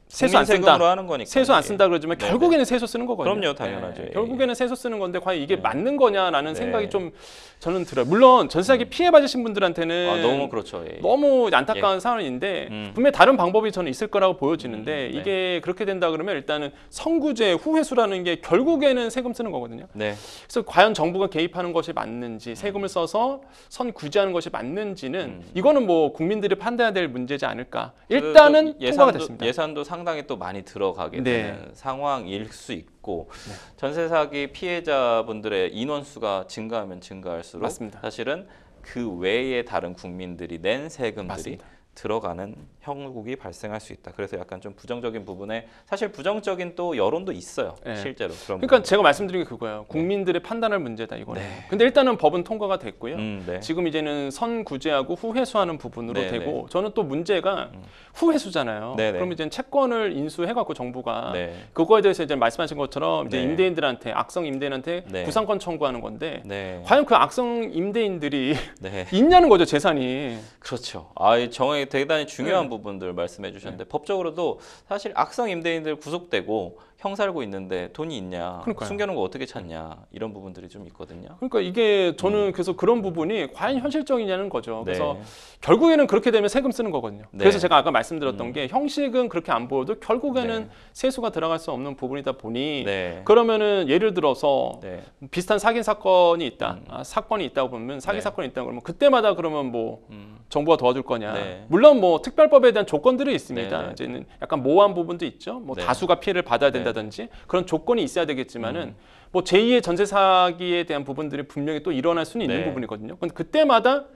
세수 안 쓴다. 세금으로 하는 거니까. 세수 안 쓴다 그러지만 네, 결국에는 세수 쓰는 거거든요. 그럼요, 당연하죠. 예. 결국에는 세수 쓰는 건데 과연 이게 네. 맞는 거냐라는 네. 생각이 좀 저는 들어요. 물론 전세사기 피해 받으신 분들한테는 너무 그렇죠. 예. 너무 안타까운 상황인데 분명히 다른 방법이 저는 있을 거라고 보여지는데 네. 이게 그렇게 된다 그러면 일단은 선구제 후회수라는 게 결국에는 세금 쓰는 거거든요. 네. 그래서 과연 정부가 개입하는 것이 맞는지 세금을 써서 선구제하는 것이 맞는지는 이거는 뭐 국민들이 판단해야 될 문제지 않을까. 일단은 통과가 됐습니다. 예산도 상당히 또 많이 들어가게 네. 되는 상황일 수 있고 전세 사기 피해자분들의 인원수가 증가하면 증가할수록 맞습니다. 사실은 그 외에 다른 국민들이 낸 세금들이 맞습니다. 들어가는 형국이 발생할 수 있다. 그래서 약간 좀 부정적인 부분에 사실 부정적인 또 여론도 있어요. 네. 실제로. 그런 그러니까 제가 말씀드린 게 그거예요. 국민들의 판단할 문제다 이거는. 네. 근데 일단은 법은 통과가 됐고요. 네. 지금 이제는 선구제하고 후회수하는 부분으로 네, 되고 저는 또 문제가 후회수잖아요. 네, 네. 그럼 이제 채권을 인수해갖고 정부가 네. 그거에 대해서 이제 말씀하신 것처럼 이제 네. 임대인들한테 악성 임대인한테 네. 구상권 청구하는 건데 네. 과연 그 악성 임대인들이 네. 있냐는 거죠 재산이. 그렇죠. 아, 정확히 상당히 대단히 중요한 네. 부분들 말씀해 주셨는데 법적으로도 사실 악성 임대인들 구속되고 형 살고 있는데 돈이 있냐, 그러니까요. 숨겨놓은 거 어떻게 찾냐 이런 부분들이 좀 있거든요. 그러니까 이게 저는 그래서 그런 부분이 과연 현실적이냐는 거죠. 그래서 네. 결국에는 그렇게 되면 세금 쓰는 거거든요. 네. 그래서 제가 아까 말씀드렸던 게 형식은 그렇게 안 보여도 결국에는 네. 세수가 들어갈 수 없는 부분이다 보니 네. 그러면은 예를 들어서 네. 비슷한 사기 사건이 있다, 사건이 있다고 보면 사기 네. 사건이 있다 그러면 그때마다 그러면 뭐 정부가 도와줄 거냐? 네. 물론 뭐 특별법에 대한 조건들이 있습니다. 네, 네. 이제는 약간 모호한 부분도 있죠. 뭐 네. 다수가 피해를 받아야 된다든지 그런 조건이 있어야 되겠지만은 뭐 제2의 전세 사기에 대한 부분들이 분명히 또 일어날 수는 있는 네. 부분이거든요. 근데 그때마다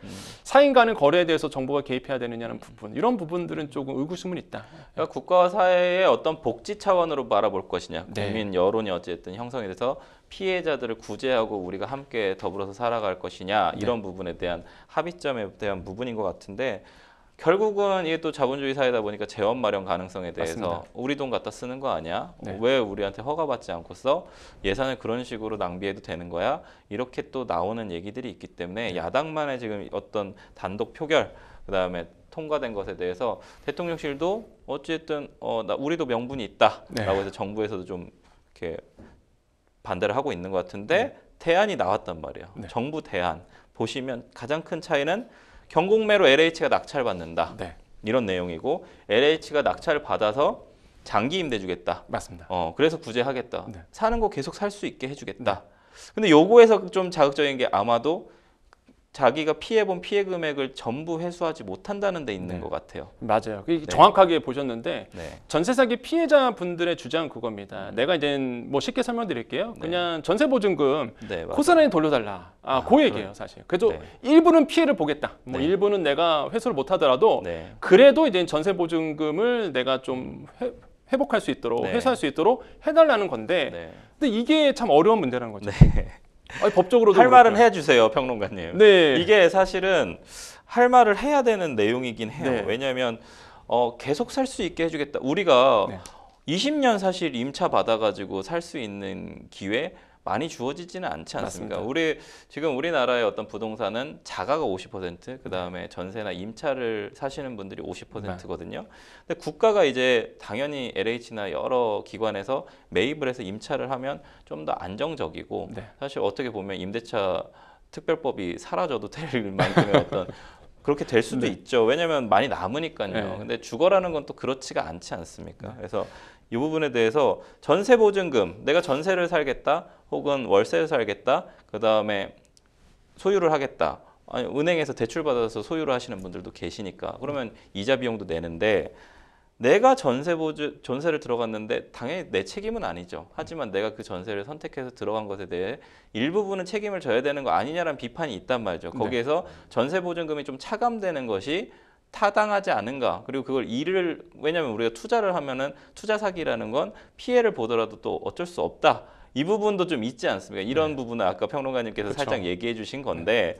사인 간의 거래에 대해서 정부가 개입해야 되느냐는 부분, 이런 부분들은 조금 의구심은 있다. 그러니까 국가와 사회의 어떤 복지 차원으로 바라볼 것이냐, 네. 국민 여론이 어쨌든 형성이 돼서 피해자들을 구제하고 우리가 함께 더불어서 살아갈 것이냐 이런 부분에 대한 합의점에 대한 부분인 것 같은데 결국은 이게 또 자본주의 사회다 보니까 재원 마련 가능성에 대해서 맞습니다. 우리 돈 갖다 쓰는 거 아니야? 네. 왜 우리한테 허가받지 않고서 예산을 그런 식으로 낭비해도 되는 거야? 이렇게 또 나오는 얘기들이 있기 때문에 네. 야당만의 지금 어떤 단독 표결 그다음에 통과된 것에 대해서 대통령실도 어쨌든 우리도 명분이 있다라고 네. 해서 정부에서도 좀 이렇게 반대를 하고 있는 것 같은데 대안이 나왔단 말이에요. 네. 정부 대안 보시면 가장 큰 차이는 경공매로 LH가 낙찰받는다. 네, 이런 내용이고 LH가 낙찰을 받아서 장기 임대 주겠다. 맞습니다. 그래서 구제하겠다. 네. 사는 거 계속 살 수 있게 해주겠다. 근데 요거에서 좀 자극적인 게 아마도 자기가 피해본 피해 금액을 전부 회수하지 못한다는 데 있는 네. 것 같아요. 맞아요. 이게 네. 정확하게 보셨는데 네. 전세 사기 피해자분들의 주장은 그겁니다. 내가 이제 뭐 쉽게 설명드릴게요. 네. 그냥 전세 보증금 네, 맞아요. 고스란히 돌려달라. 그 얘기예요, 사실. 그래도 네. 일부는 피해를 보겠다. 뭐 네. 일부는 내가 회수를 못하더라도 네. 그래도 이제 전세 보증금을 내가 좀 회복할 수 있도록 네. 회수할 수 있도록 해달라는 건데, 네. 근데 이게 참 어려운 문제라는 거죠. 네. 아니, 법적으로도 할 말은 그렇고요. 해주세요, 평론가님. 네. 이게 사실은 할 말을 해야 되는 내용이긴 해요. 네. 왜냐하면 계속 살 수 있게 해주겠다. 우리가 네. 20년 사실 임차 받아가지고 살 수 있는 기회 많이 주어지지는 않지 않습니까? 맞습니다. 지금 우리나라의 어떤 부동산은 자가가 50%, 그 다음에 전세나 임차를 사시는 분들이 50%거든요. 근데 국가가 이제 당연히 LH나 여러 기관에서 매입을 해서 임차를 하면 좀 더 안정적이고 네. 사실 어떻게 보면 임대차 특별법이 사라져도 될 만큼의 어떤 그렇게 될 수도 네. 있죠. 왜냐하면 많이 남으니까요. 네. 근데 주거라는 건 또 그렇지가 않지 않습니까? 그래서 이 부분에 대해서 전세 보증금, 내가 전세를 살겠다, 혹은 월세를 살겠다, 그 다음에 소유를 하겠다. 아니, 은행에서 대출 받아서 소유를 하시는 분들도 계시니까 그러면 이자 비용도 내는데 내가 전세를 들어갔는데 당연히 내 책임은 아니죠. 하지만 내가 그 전세를 선택해서 들어간 것에 대해 일부분은 책임을 져야 되는 거 아니냐라는 비판이 있단 말이죠. 거기에서 전세 보증금이 좀 차감되는 것이 타당하지 않은가. 그리고 그걸 왜냐하면 우리가 투자를 하면은 투자 사기라는 건 피해를 보더라도 또 어쩔 수 없다. 이 부분도 좀 있지 않습니까? 이런 부분은 아까 평론가님께서 그쵸. 살짝 얘기해 주신 건데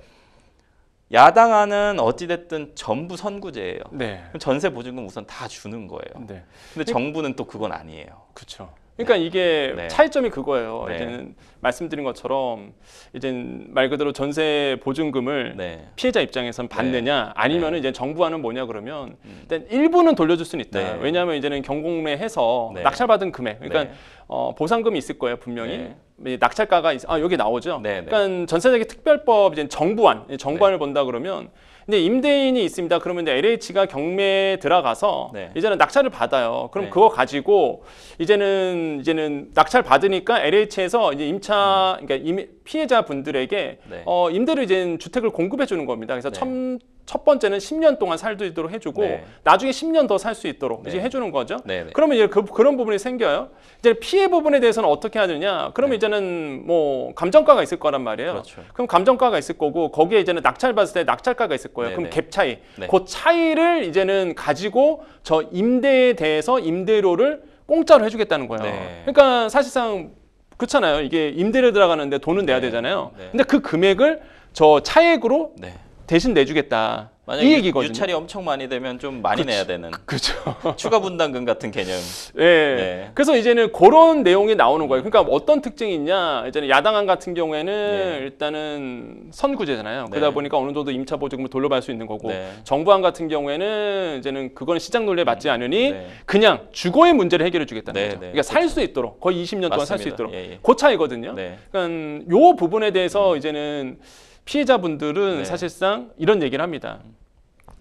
야당안은 어찌됐든 전부 선구제예요. 네. 그럼 전세 보증금 우선 다 주는 거예요. 네. 근데 정부는 또 그건 아니에요. 그렇죠. 그러니까 이게 네. 차이점이 그거예요. 네. 이제는 말씀드린 것처럼 이제 말 그대로 전세 보증금을 네. 피해자 입장에서는 받느냐 아니면은 이제 정부와는 뭐냐 그러면 일단 일부는 돌려줄 수는 있다. 네. 왜냐하면 이제는 경공매해서 네. 낙찰받은 금액, 그러니까 네. 보상금이 있을 거예요 분명히. 네. 낙찰가가 여기 나오죠. 네, 네. 그러니까 전세자기 특별법 이제 정부안을 본다 그러면. 근데 임대인이 있습니다. 그러면 이제 LH가 경매에 들어가서 네. 이제는 낙찰을 받아요. 그럼 네. 그거 가지고 이제는 낙찰 받으니까 LH에서 이제 그러니까 피해자 분들에게 네. 임대료 이제 주택을 공급해 주는 겁니다. 그래서 네. 첫 번째는 10년 동안 살 수 있도록 해주고 네. 나중에 10년 더 살 수 있도록 네. 이제 해주는 거죠. 네, 네. 그러면 이제 그런 부분이 생겨요. 이제 피해 부분에 대해서는 어떻게 하느냐? 그러면 네. 이제는 뭐 감정가가 있을 거란 말이에요. 그렇죠. 그럼 감정가가 있을 거고 거기에 이제는 낙찰 받을 때 낙찰가가 있을 거예요. 네, 그럼 네. 갭 차이, 네. 그 차이를 이제는 가지고 저 임대에 대해서 임대료를 공짜로 해주겠다는 거예요. 네. 그러니까 사실상 그렇잖아요. 이게 임대료 들어가는데 돈은 내야 네. 되잖아요. 네. 근데 그 금액을 저 차액으로 네. 대신 내주겠다. 만약에 이 얘기거든요. 유찰이 엄청 많이 되면 좀 많이 내야 되는 그렇죠. 추가 분담금 같은 개념. 예. 네. 그래서 이제는 그런 내용이 나오는 거예요. 그러니까 어떤 특징이 있냐? 이제는 야당안 같은 경우에는 네. 일단은 선구제잖아요. 네. 그러다 보니까 어느 정도 임차 보조금을 돌려받을 수 있는 거고, 네. 정부안 같은 경우에는 이제는 그거는 시장 논리에 맞지 않으니 네. 그냥 주거의 문제를 해결해 주겠다는 네, 거죠. 네. 그러니까 살 수 있도록 거의 20년 동안 살 수 맞습니다. 있도록 예, 예. 그 차이거든요. 네. 그러니까 요 부분에 대해서 이제는 피해자분들은 네. 사실상 이런 얘기를 합니다.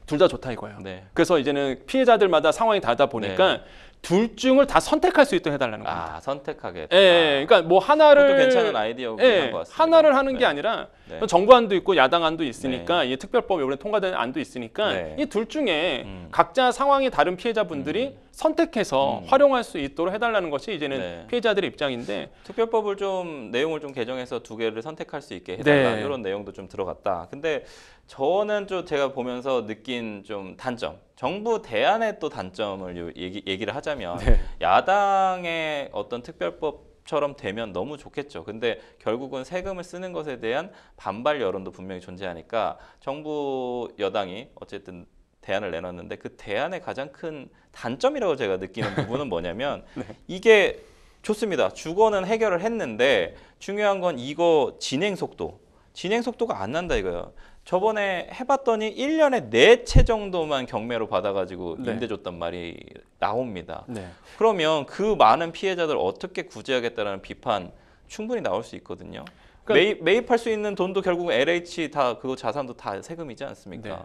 둘 다 좋다 이거예요. 네. 그래서 이제는 피해자들마다 상황이 다르다 보니까 둘 중을 다 선택할 수 있도록 해달라는 겁니다. 아, 선택하게. 예, 그러니까 뭐 하나를 그것도 괜찮은 아이디어긴 예, 한것 같습니다. 하나를 하는 게 네. 아니라 네. 정부안도 있고 야당안도 있으니까 이 특별법 이번에 통과된 안도 있으니까 네. 이 둘 중에 각자 상황이 다른 피해자분들이 선택해서 활용할 수 있도록 해달라는 것이 이제는 네. 피해자들의 입장인데 특별법을 좀 내용을 좀 개정해서 두 개를 선택할 수 있게 해달라 네. 이런 내용도 좀 들어갔다. 근데 저는 좀 제가 보면서 느낀 좀 단점, 정부 대안의 또 단점을 얘기를 하자면 네. 야당의 어떤 특별법처럼 되면 너무 좋겠죠. 근데 결국은 세금을 쓰는 것에 대한 반발 여론도 분명히 존재하니까 정부 여당이 어쨌든 대안을 내놨는데 그 대안의 가장 큰 단점이라고 제가 느끼는 부분은 뭐냐면 네. 이게 좋습니다. 주거는 해결을 했는데 중요한 건 이거 진행 속도가 안 난다 이거예요. 저번에 해봤더니 1년에 4채 정도만 경매로 받아가지고 네. 임대 줬단 말이 나옵니다. 네. 그러면 그 많은 피해자들 어떻게 구제하겠다라는 비판 충분히 나올 수 있거든요. 그러니까 매입할 수 있는 돈도 결국 LH 다 그거 자산도 다 세금이지 않습니까? 네.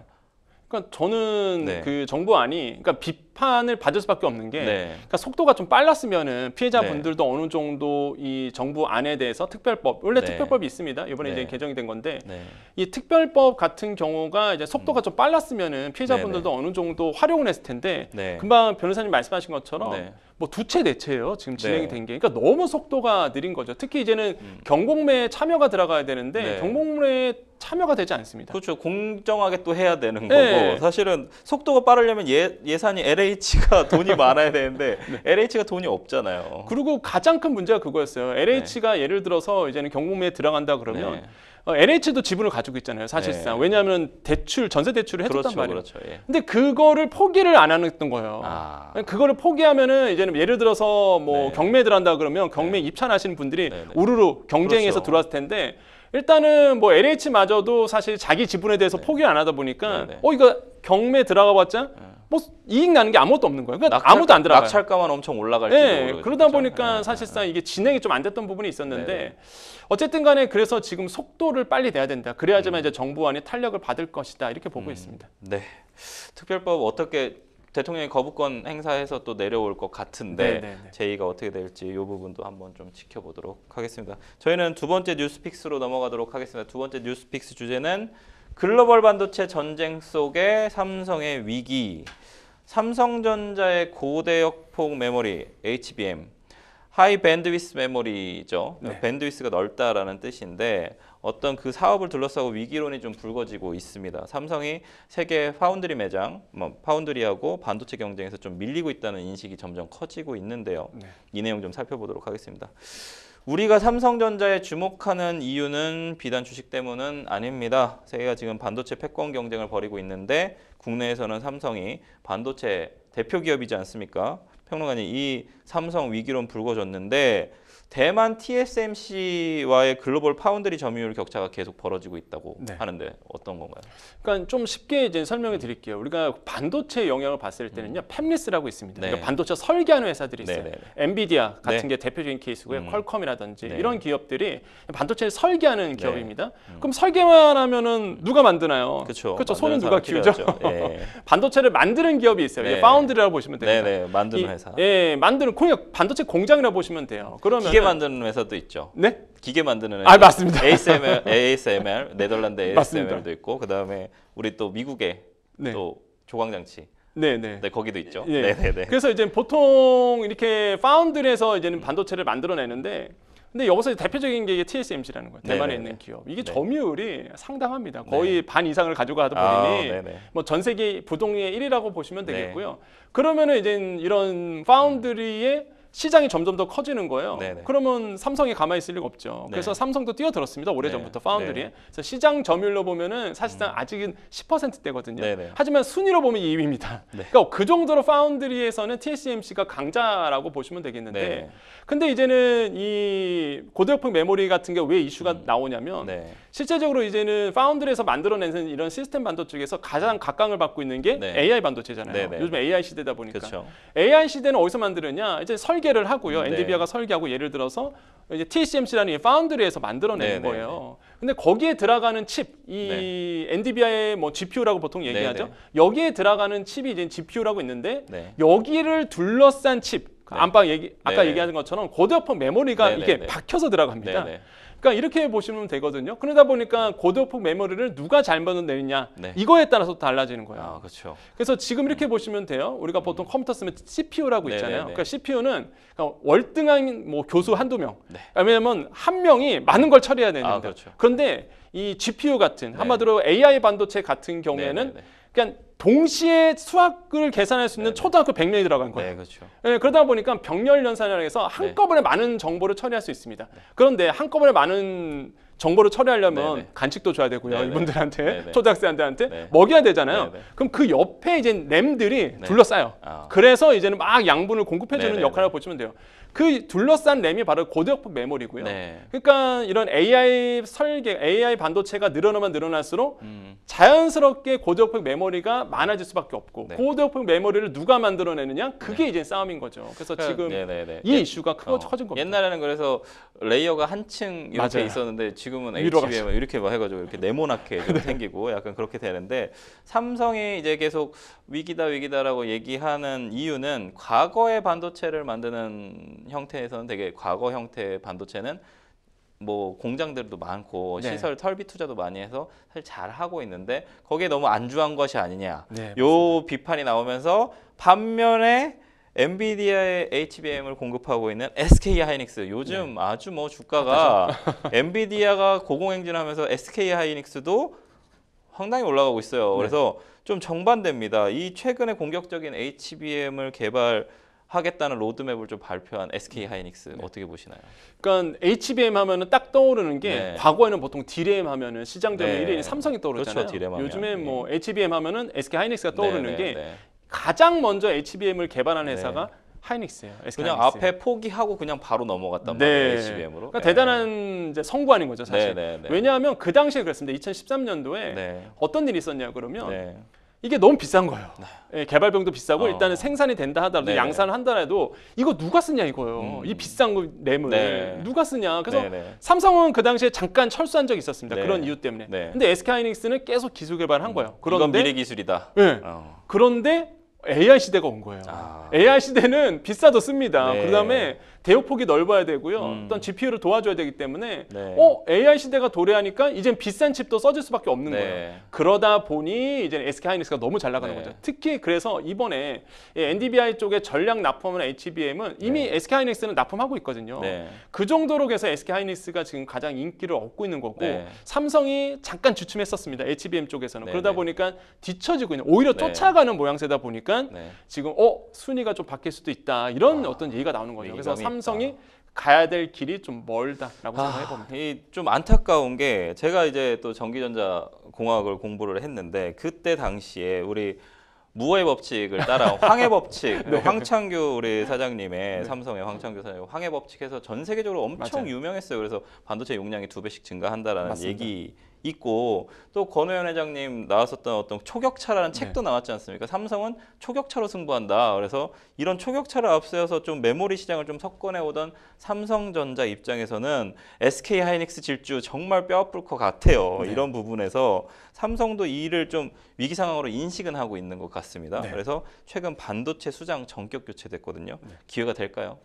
그러니까 저는 네. 그 정부안이 그러니까 비판을 받을 수밖에 없는 게 네. 그러니까 속도가 좀 빨랐으면은 피해자분들도 어느 정도 이 정부 안에 대해서 특별법 원래 네. 특별법이 있습니다. 이번에 네. 이제 개정이 된 건데 네. 이 특별법 같은 경우가 이제 속도가 좀 빨랐으면은 피해자분들도 어느 정도 활용을 했을 텐데 네. 금방 변호사님 말씀하신 것처럼 네. 뭐 2채, 4채예요. 지금 진행이 네. 된 게. 그러니까 너무 속도가 느린 거죠. 특히 이제는 경공매에 참여가 들어가야 되는데 네. 경공매에 참여가 되지 않습니다. 그렇죠. 공정하게 또 해야 되는 네. 거고 사실은 속도가 빠르려면 예산이 LH가 돈이 많아야 되는데 LH가 돈이 없잖아요. 그리고 가장 큰 문제가 그거였어요. LH가 예를 들어서 이제는 경공매에 들어간다 그러면 네. LH도 지분을 가지고 있잖아요. 사실상. 네. 왜냐하면 전세 대출을 해줬단 그렇죠, 말이에요. 그렇죠. 예. 근데 그거를 포기를 안 했던 거예요. 아. 그거를 포기하면은 이제는 예를 들어서 뭐 네. 경매에 들어간다 그러면 경매 입찰하시는 분들이 네, 네. 우르르 경쟁해서 그렇죠. 들어왔을 텐데 일단은 뭐 LH마저도 사실 자기 지분에 대해서 포기를 안 하다 보니까 네, 네. 이거 경매 들어가봤자 뭐 이익 나는 게 아무것도 없는 거예요. 그러니까 아무도 안 들어가요. 낙찰가만 엄청 올라갈지도 네, 모르겠죠. 그러다 보니까 그렇죠? 사실상 이게 진행이 좀 안 됐던 부분이 있었는데 네네. 어쨌든 간에 그래서 지금 속도를 빨리 내야 된다. 그래야지만 이제 정부안이 탄력을 받을 것이다. 이렇게 보고 있습니다. 네. 특별법 어떻게 대통령이 거부권 행사해서 또 내려올 것 같은데 네네네. 제의가 어떻게 될지 이 부분도 한번 좀 지켜보도록 하겠습니다. 저희는 두 번째 뉴스픽스로 넘어가도록 하겠습니다. 두 번째 뉴스픽스 주제는 글로벌 반도체 전쟁 속의 삼성의 위기. 삼성전자의 고대역폭 메모리 HBM, 하이 밴드위스 메모리죠. 네. 밴드위스가 넓다라는 뜻인데 어떤 그 사업을 둘러싸고 위기론이 좀 불거지고 있습니다. 삼성이 세계 파운드리 매장, 파운드리하고 반도체 경쟁에서 좀 밀리고 있다는 인식이 점점 커지고 있는데요. 네. 이 내용 좀 살펴보도록 하겠습니다. 우리가 삼성전자에 주목하는 이유는 비단 주식 때문은 아닙니다. 세계가 지금 반도체 패권 경쟁을 벌이고 있는데 국내에서는 삼성이 반도체 대표 기업이지 않습니까? 평론가님, 이 삼성 위기론 불거졌는데 대만 TSMC와의 글로벌 파운드리 점유율 격차가 계속 벌어지고 있다고 네. 하는데 어떤 건가요? 그러니까 좀 쉽게 이제 설명해 드릴게요. 우리가 반도체 영역을 봤을 때는요, 팹리스라고 있습니다. 네. 그러니까 반도체 설계하는 회사들이 있어요. 네네네. 엔비디아 같은 네. 게 대표적인 케이스고요. 퀄컴이라든지 네. 이런 기업들이 반도체를 설계하는 기업입니다. 그럼 설계만 하면은 누가 만드나요? 그렇죠. 손은 누가 키우죠? 예. 반도체를 만드는 기업이 있어요. 네. 이제 파운드리라고 보시면 됩니다. 네네, 만드는 회사. 예, 만드는 그냥 반도체 공장이라고 보시면 돼요. 그러면 기계 만드는 회사도 있죠. 네? 기계 만드는 회사. 맞습니다. ASML, 네덜란드 맞습니다. ASML도 있고 그다음에 우리 또 미국의 네. 또 조광장치. 네네. 네, 거기도 있죠. 예. 네네네. 그래서 이제 보통 이렇게 파운드리에서 이제는 반도체를 만들어내는데, 근데 여기서 대표적인 게 TSMC라는 거예요. 대만에 네네네. 있는 기업. 이게 네. 점유율이 상당합니다. 거의 반 이상을 가지고 가다 보니 네네. 뭐 전 세계 부동의 1위라고 보시면 되겠고요. 그러면은 이제 이런 파운드리의 시장이 점점 더 커지는 거예요. 네네. 그러면 삼성이 가만히 있을 리가 없죠. 네. 그래서 삼성도 뛰어들었습니다. 오래전부터 네. 파운드리에. 네. 그래서 시장 점유율로 보면은 사실상 아직은 10%대거든요. 네네. 하지만 순위로 보면 2위입니다. 네. 그러니까 그 정도로 파운드리에서는 TSMC가 강자라고 보시면 되겠는데 네. 근데 이제는 이 고대역폭 메모리 같은 게 왜 이슈가 나오냐면 네. 실제적으로 이제는 파운드리에서 만들어내는 이런 시스템 반도체 중에서 가장 각광을 받고 있는 게 네. AI 반도체잖아요. 네네. 요즘 AI 시대다 보니까. 그렇죠. AI 시대는 어디서 만드느냐? 이제 설계를 하고요. 네. 엔비디아가 설계하고 예를 들어서 이제 TSMC라는 이 파운드리에서 만들어내는 네네네. 거예요. 근데 거기에 들어가는 칩, 이 엔비디아의 뭐 GPU라고 보통 얘기하죠. 네네. 여기에 들어가는 칩이 이제 GPU라고 있는데 네. 여기를 둘러싼 칩, 아까 네네. 얘기하는 것처럼 고대역폭 메모리가 네네네. 이게 박혀서 들어갑니다. 네네. 그러니까 이렇게 보시면 되거든요. 그러다 보니까 고대역폭 메모리를 누가 잘 만들어내느냐 네. 이거에 따라서 달라지는 거예요. 아, 그렇죠. 그래서 지금 이렇게 보시면 돼요. 우리가 보통 컴퓨터 쓰면 CPU라고 있잖아요. 네네네. 그러니까 CPU는 월등한 뭐 교수 한두 명. 네. 왜냐하면 한 명이 많은 걸 처리해야 되는데. 아, 그렇죠. 그런데 이 GPU 같은 네. 한마디로 AI 반도체 같은 경우에는 네네네. 그냥 동시에 수학을 계산할 수 있는 네네. 초등학교 100명이 들어간 거예요. 네, 그렇죠. 예, 그러다 보니까 병렬 연산이라고 해서 한꺼번에 많은 정보를 처리할 수 있습니다. 그런데 한꺼번에 많은 정보를 처리하려면 네네. 간식도 줘야 되고요. 네네. 이분들한테 네네. 초등학생한테 네. 먹여야 되잖아요. 네네. 그럼 그 옆에 이제 램들이 네. 둘러싸요. 아. 그래서 이제는 막 양분을 공급해주는 네네네. 역할을 보시면 돼요. 그 둘러싼 램이 바로 고대역폭 메모리고요. 네. 그러니까 이런 AI 설계, AI 반도체가 늘어나면 늘어날수록 음. 자연스럽게 고대역폭 메모리가 많아질 수밖에 없고 네. 고대역폭 메모리를 누가 만들어내느냐 그게 이제 싸움인 거죠. 그래서 지금 네네네. 이 이슈가 커진 겁니다. 옛날에는 그래서 레이어가 한층 이렇게 맞아요. 있었는데 지금은 위로 HBM 이렇게 막 해가지고 이렇게 네모나게 좀 생기고 약간 그렇게 되는데 삼성이 이제 계속 위기다라고 얘기하는 이유는 과거의 반도체를 만드는 형태에서는 되게 과거 형태의 반도체는 뭐 공장들도 많고 네. 시설 설비 투자도 많이 해서 사실 잘 하고 있는데 거기에 너무 안주한 것이 아니냐 네, 요 비판이 나오면서 반면에 엔비디아의 HBM을 공급하고 있는 SK 하이닉스 요즘 아주 뭐 주가가 엔비디아가 고공행진하면서 SK 하이닉스도 상당히 올라가고 있어요. 그래서 좀 정반대입니다. 이 최근에 공격적인 HBM을 개발하겠다는 로드맵을 좀 발표한 SK 하이닉스 어떻게 보시나요? 그러니까 HBM 하면은 딱 떠오르는 게 네. 과거에는 보통 D램 하면은 시장 점유율 네. 1위인 삼성이 떠오르잖아요. 그렇죠, D램 하면. 요즘에 뭐 HBM 하면은 SK 하이닉스가 떠오르는 게 네. 가장 먼저 HBM을 개발한 회사가 하이닉스예요. SK 그냥 하이닉스. 앞에 포기하고 그냥 바로 넘어갔단 네. 말이에요. HBM으로. 그러니까 대단한 이제 성구 아닌 거죠, 사실. 네. 왜냐하면 그 당시에 그랬습니다. 2013년도에 네. 어떤 일이 있었냐 그러면 네. 이게 너무 비싼 거예요. 예, 개발비용도 비싸고 일단은 어. 생산이 된다 하더라도 네네. 양산을 한다라도 이거 누가 쓰냐 이거예요. 이 비싼 거 램을 네. 누가 쓰냐. 그래서 네네. 삼성은 그 당시에 잠깐 철수한 적이 있었습니다. 네. 그런 이유 때문에. 네. 근데 SK 하이닉스는 계속 기술 개발을 한 거예요. 이건 그런데 미래 기술이다. 네. 어. 그런데 AI 시대가 온 거예요. 아. AI 시대는 비싸도 씁니다. 네. 그다음에 대역폭이 넓어야 되고요. 어떤 GPU를 도와줘야 되기 때문에 네. AI 시대가 도래하니까 이젠 비싼 칩도 써줄 수밖에 없는 네. 거예요. 그러다 보니 이제 SK 하이닉스가 너무 잘 나가는 네. 거죠. 특히 그래서 이번에 NDVI 쪽에 전략 납품하는 HBM은 이미 SK 하이닉스는 납품하고 있거든요. 네. 그 정도로 해서 SK 하이닉스가 지금 가장 인기를 얻고 있는 거고 네. 삼성이 잠깐 주춤했었습니다. HBM 쪽에서는. 네, 그러다 네. 보니까 뒤처지고 있는 오히려 네. 쫓아가는 모양새다 보니까 네. 지금 순위가 좀 바뀔 수도 있다. 이런 어떤 얘기가 나오는 거죠. 그래서 위기감이 삼성이 가야 될 길이 좀 멀다라고 생각해 봅니다. 이 좀 안타까운 게 제가 이제 또 전기전자 공학을 공부를 했는데 그때 당시에 우리 무어의 법칙을 따라온 황해 법칙, 황창규 우리 사장님의 삼성의 황창규 사장님 황해 법칙에서 전 세계적으로 엄청 맞아요. 유명했어요. 그래서 반도체 용량이 2배씩 증가한다라는 맞습니다. 얘기 있고 또 권호연 회장님 나왔었던 어떤 초격차라는 책도 나왔지 않습니까? 삼성은 초격차로 승부한다. 그래서 이런 초격차를 앞세워서 좀 메모리 시장을 좀 석권해 오던 삼성전자 입장에서는 SK 하이닉스 질주 정말 뼈 아플 것 같아요. 네. 이런 부분에서 삼성도 이 일을 좀 위기 상황으로 인식은 하고 있는 것 같습니다. 네. 그래서 최근 반도체 수장 전격 교체됐거든요. 기회가 될까요?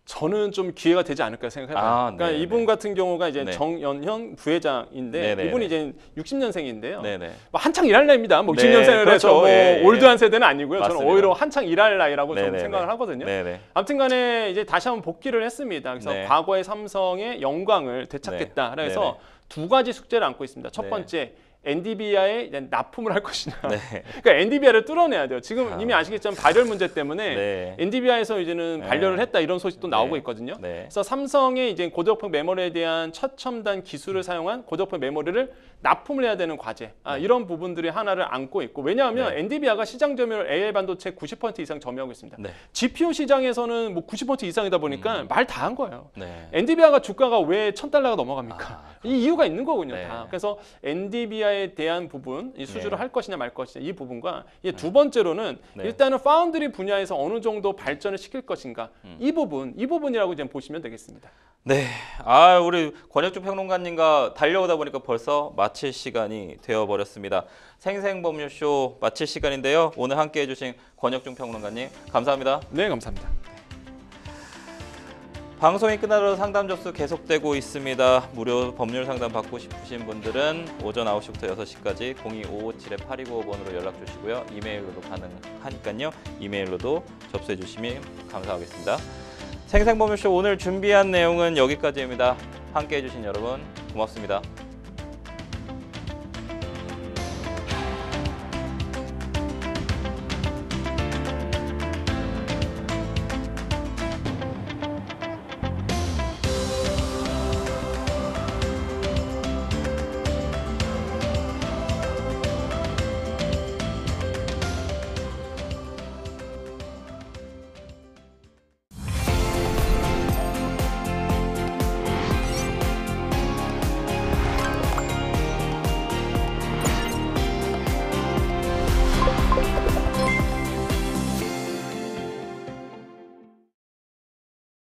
저는 좀 기회가 되지 않을까 생각해봐요. 아, 그러니까 네네. 이분 같은 경우가 이제 네. 정연형 부회장인데 네네네. 이분이 이제 60년생인데요. 네네. 뭐 한창 일할 나이입니다. 뭐 네, 60년생을 그렇죠. 해서 뭐 예, 예. 올드한 세대는 아니고요. 저는 맞습니다. 오히려 한창 일할 나이라고 좀 네네네. 생각을 하거든요. 네네. 아무튼간에 이제 다시 한번 복귀를 했습니다. 그래서 네. 과거의 삼성의 영광을 되찾겠다. 네. 그래서 네네. 두 가지 숙제를 안고 있습니다. 첫 네. 번째 엔디비아에 이제 납품을 할 것이냐. 네. 그러니까 엔디비아를 뚫어내야 돼요. 지금 아. 이미 아시겠지만 발열 문제 때문에 네. 엔디비아에서 이제는 네. 발열을 했다 이런 소식도 나오고 네. 있거든요. 네. 그래서 삼성의 이제 고도역폭 메모리에 대한 최첨단 기술을 사용한 고도역폭 메모리를 납품을 해야 되는 과제, 이런 부분들이 하나를 안고 있고, 왜냐하면 네. 엔디비아가 시장 점유율 AI 반도체 90% 이상 점유하고 있습니다. 네. GPU 시장에서는 뭐 90% 이상이다 보니까 말 다 한 거예요. 네. 엔디비아가 주가가 왜 $1,000가 넘어갑니까? 이 이유가 있는 거군요. 네. 다. 그래서 엔디비아에 대한 부분, 이 수주를 네. 할 것이냐 말 것이냐 이 부분과 이제 두 번째로는 네. 일단은 파운드리 분야에서 어느 정도 발전을 시킬 것인가 이 부분이라고 이제 보시면 되겠습니다. 네, 우리 권혁준 평론가님과 달려오다 보니까 벌써 마칠 시간이 되어버렸습니다. 생생법률쇼 마칠 시간인데요. 오늘 함께해 주신 권혁준 평론가님 감사합니다. 네, 감사합니다. 방송이 끝나도 상담 접수 계속되고 있습니다. 무료 법률 상담 받고 싶으신 분들은 오전 9시부터 6시까지 02557-8295번으로 연락 주시고요. 이메일로도 가능하니까요. 이메일로도 접수해 주시면 감사하겠습니다. 생생법률쇼 오늘 준비한 내용은 여기까지입니다. 함께해 주신 여러분 고맙습니다.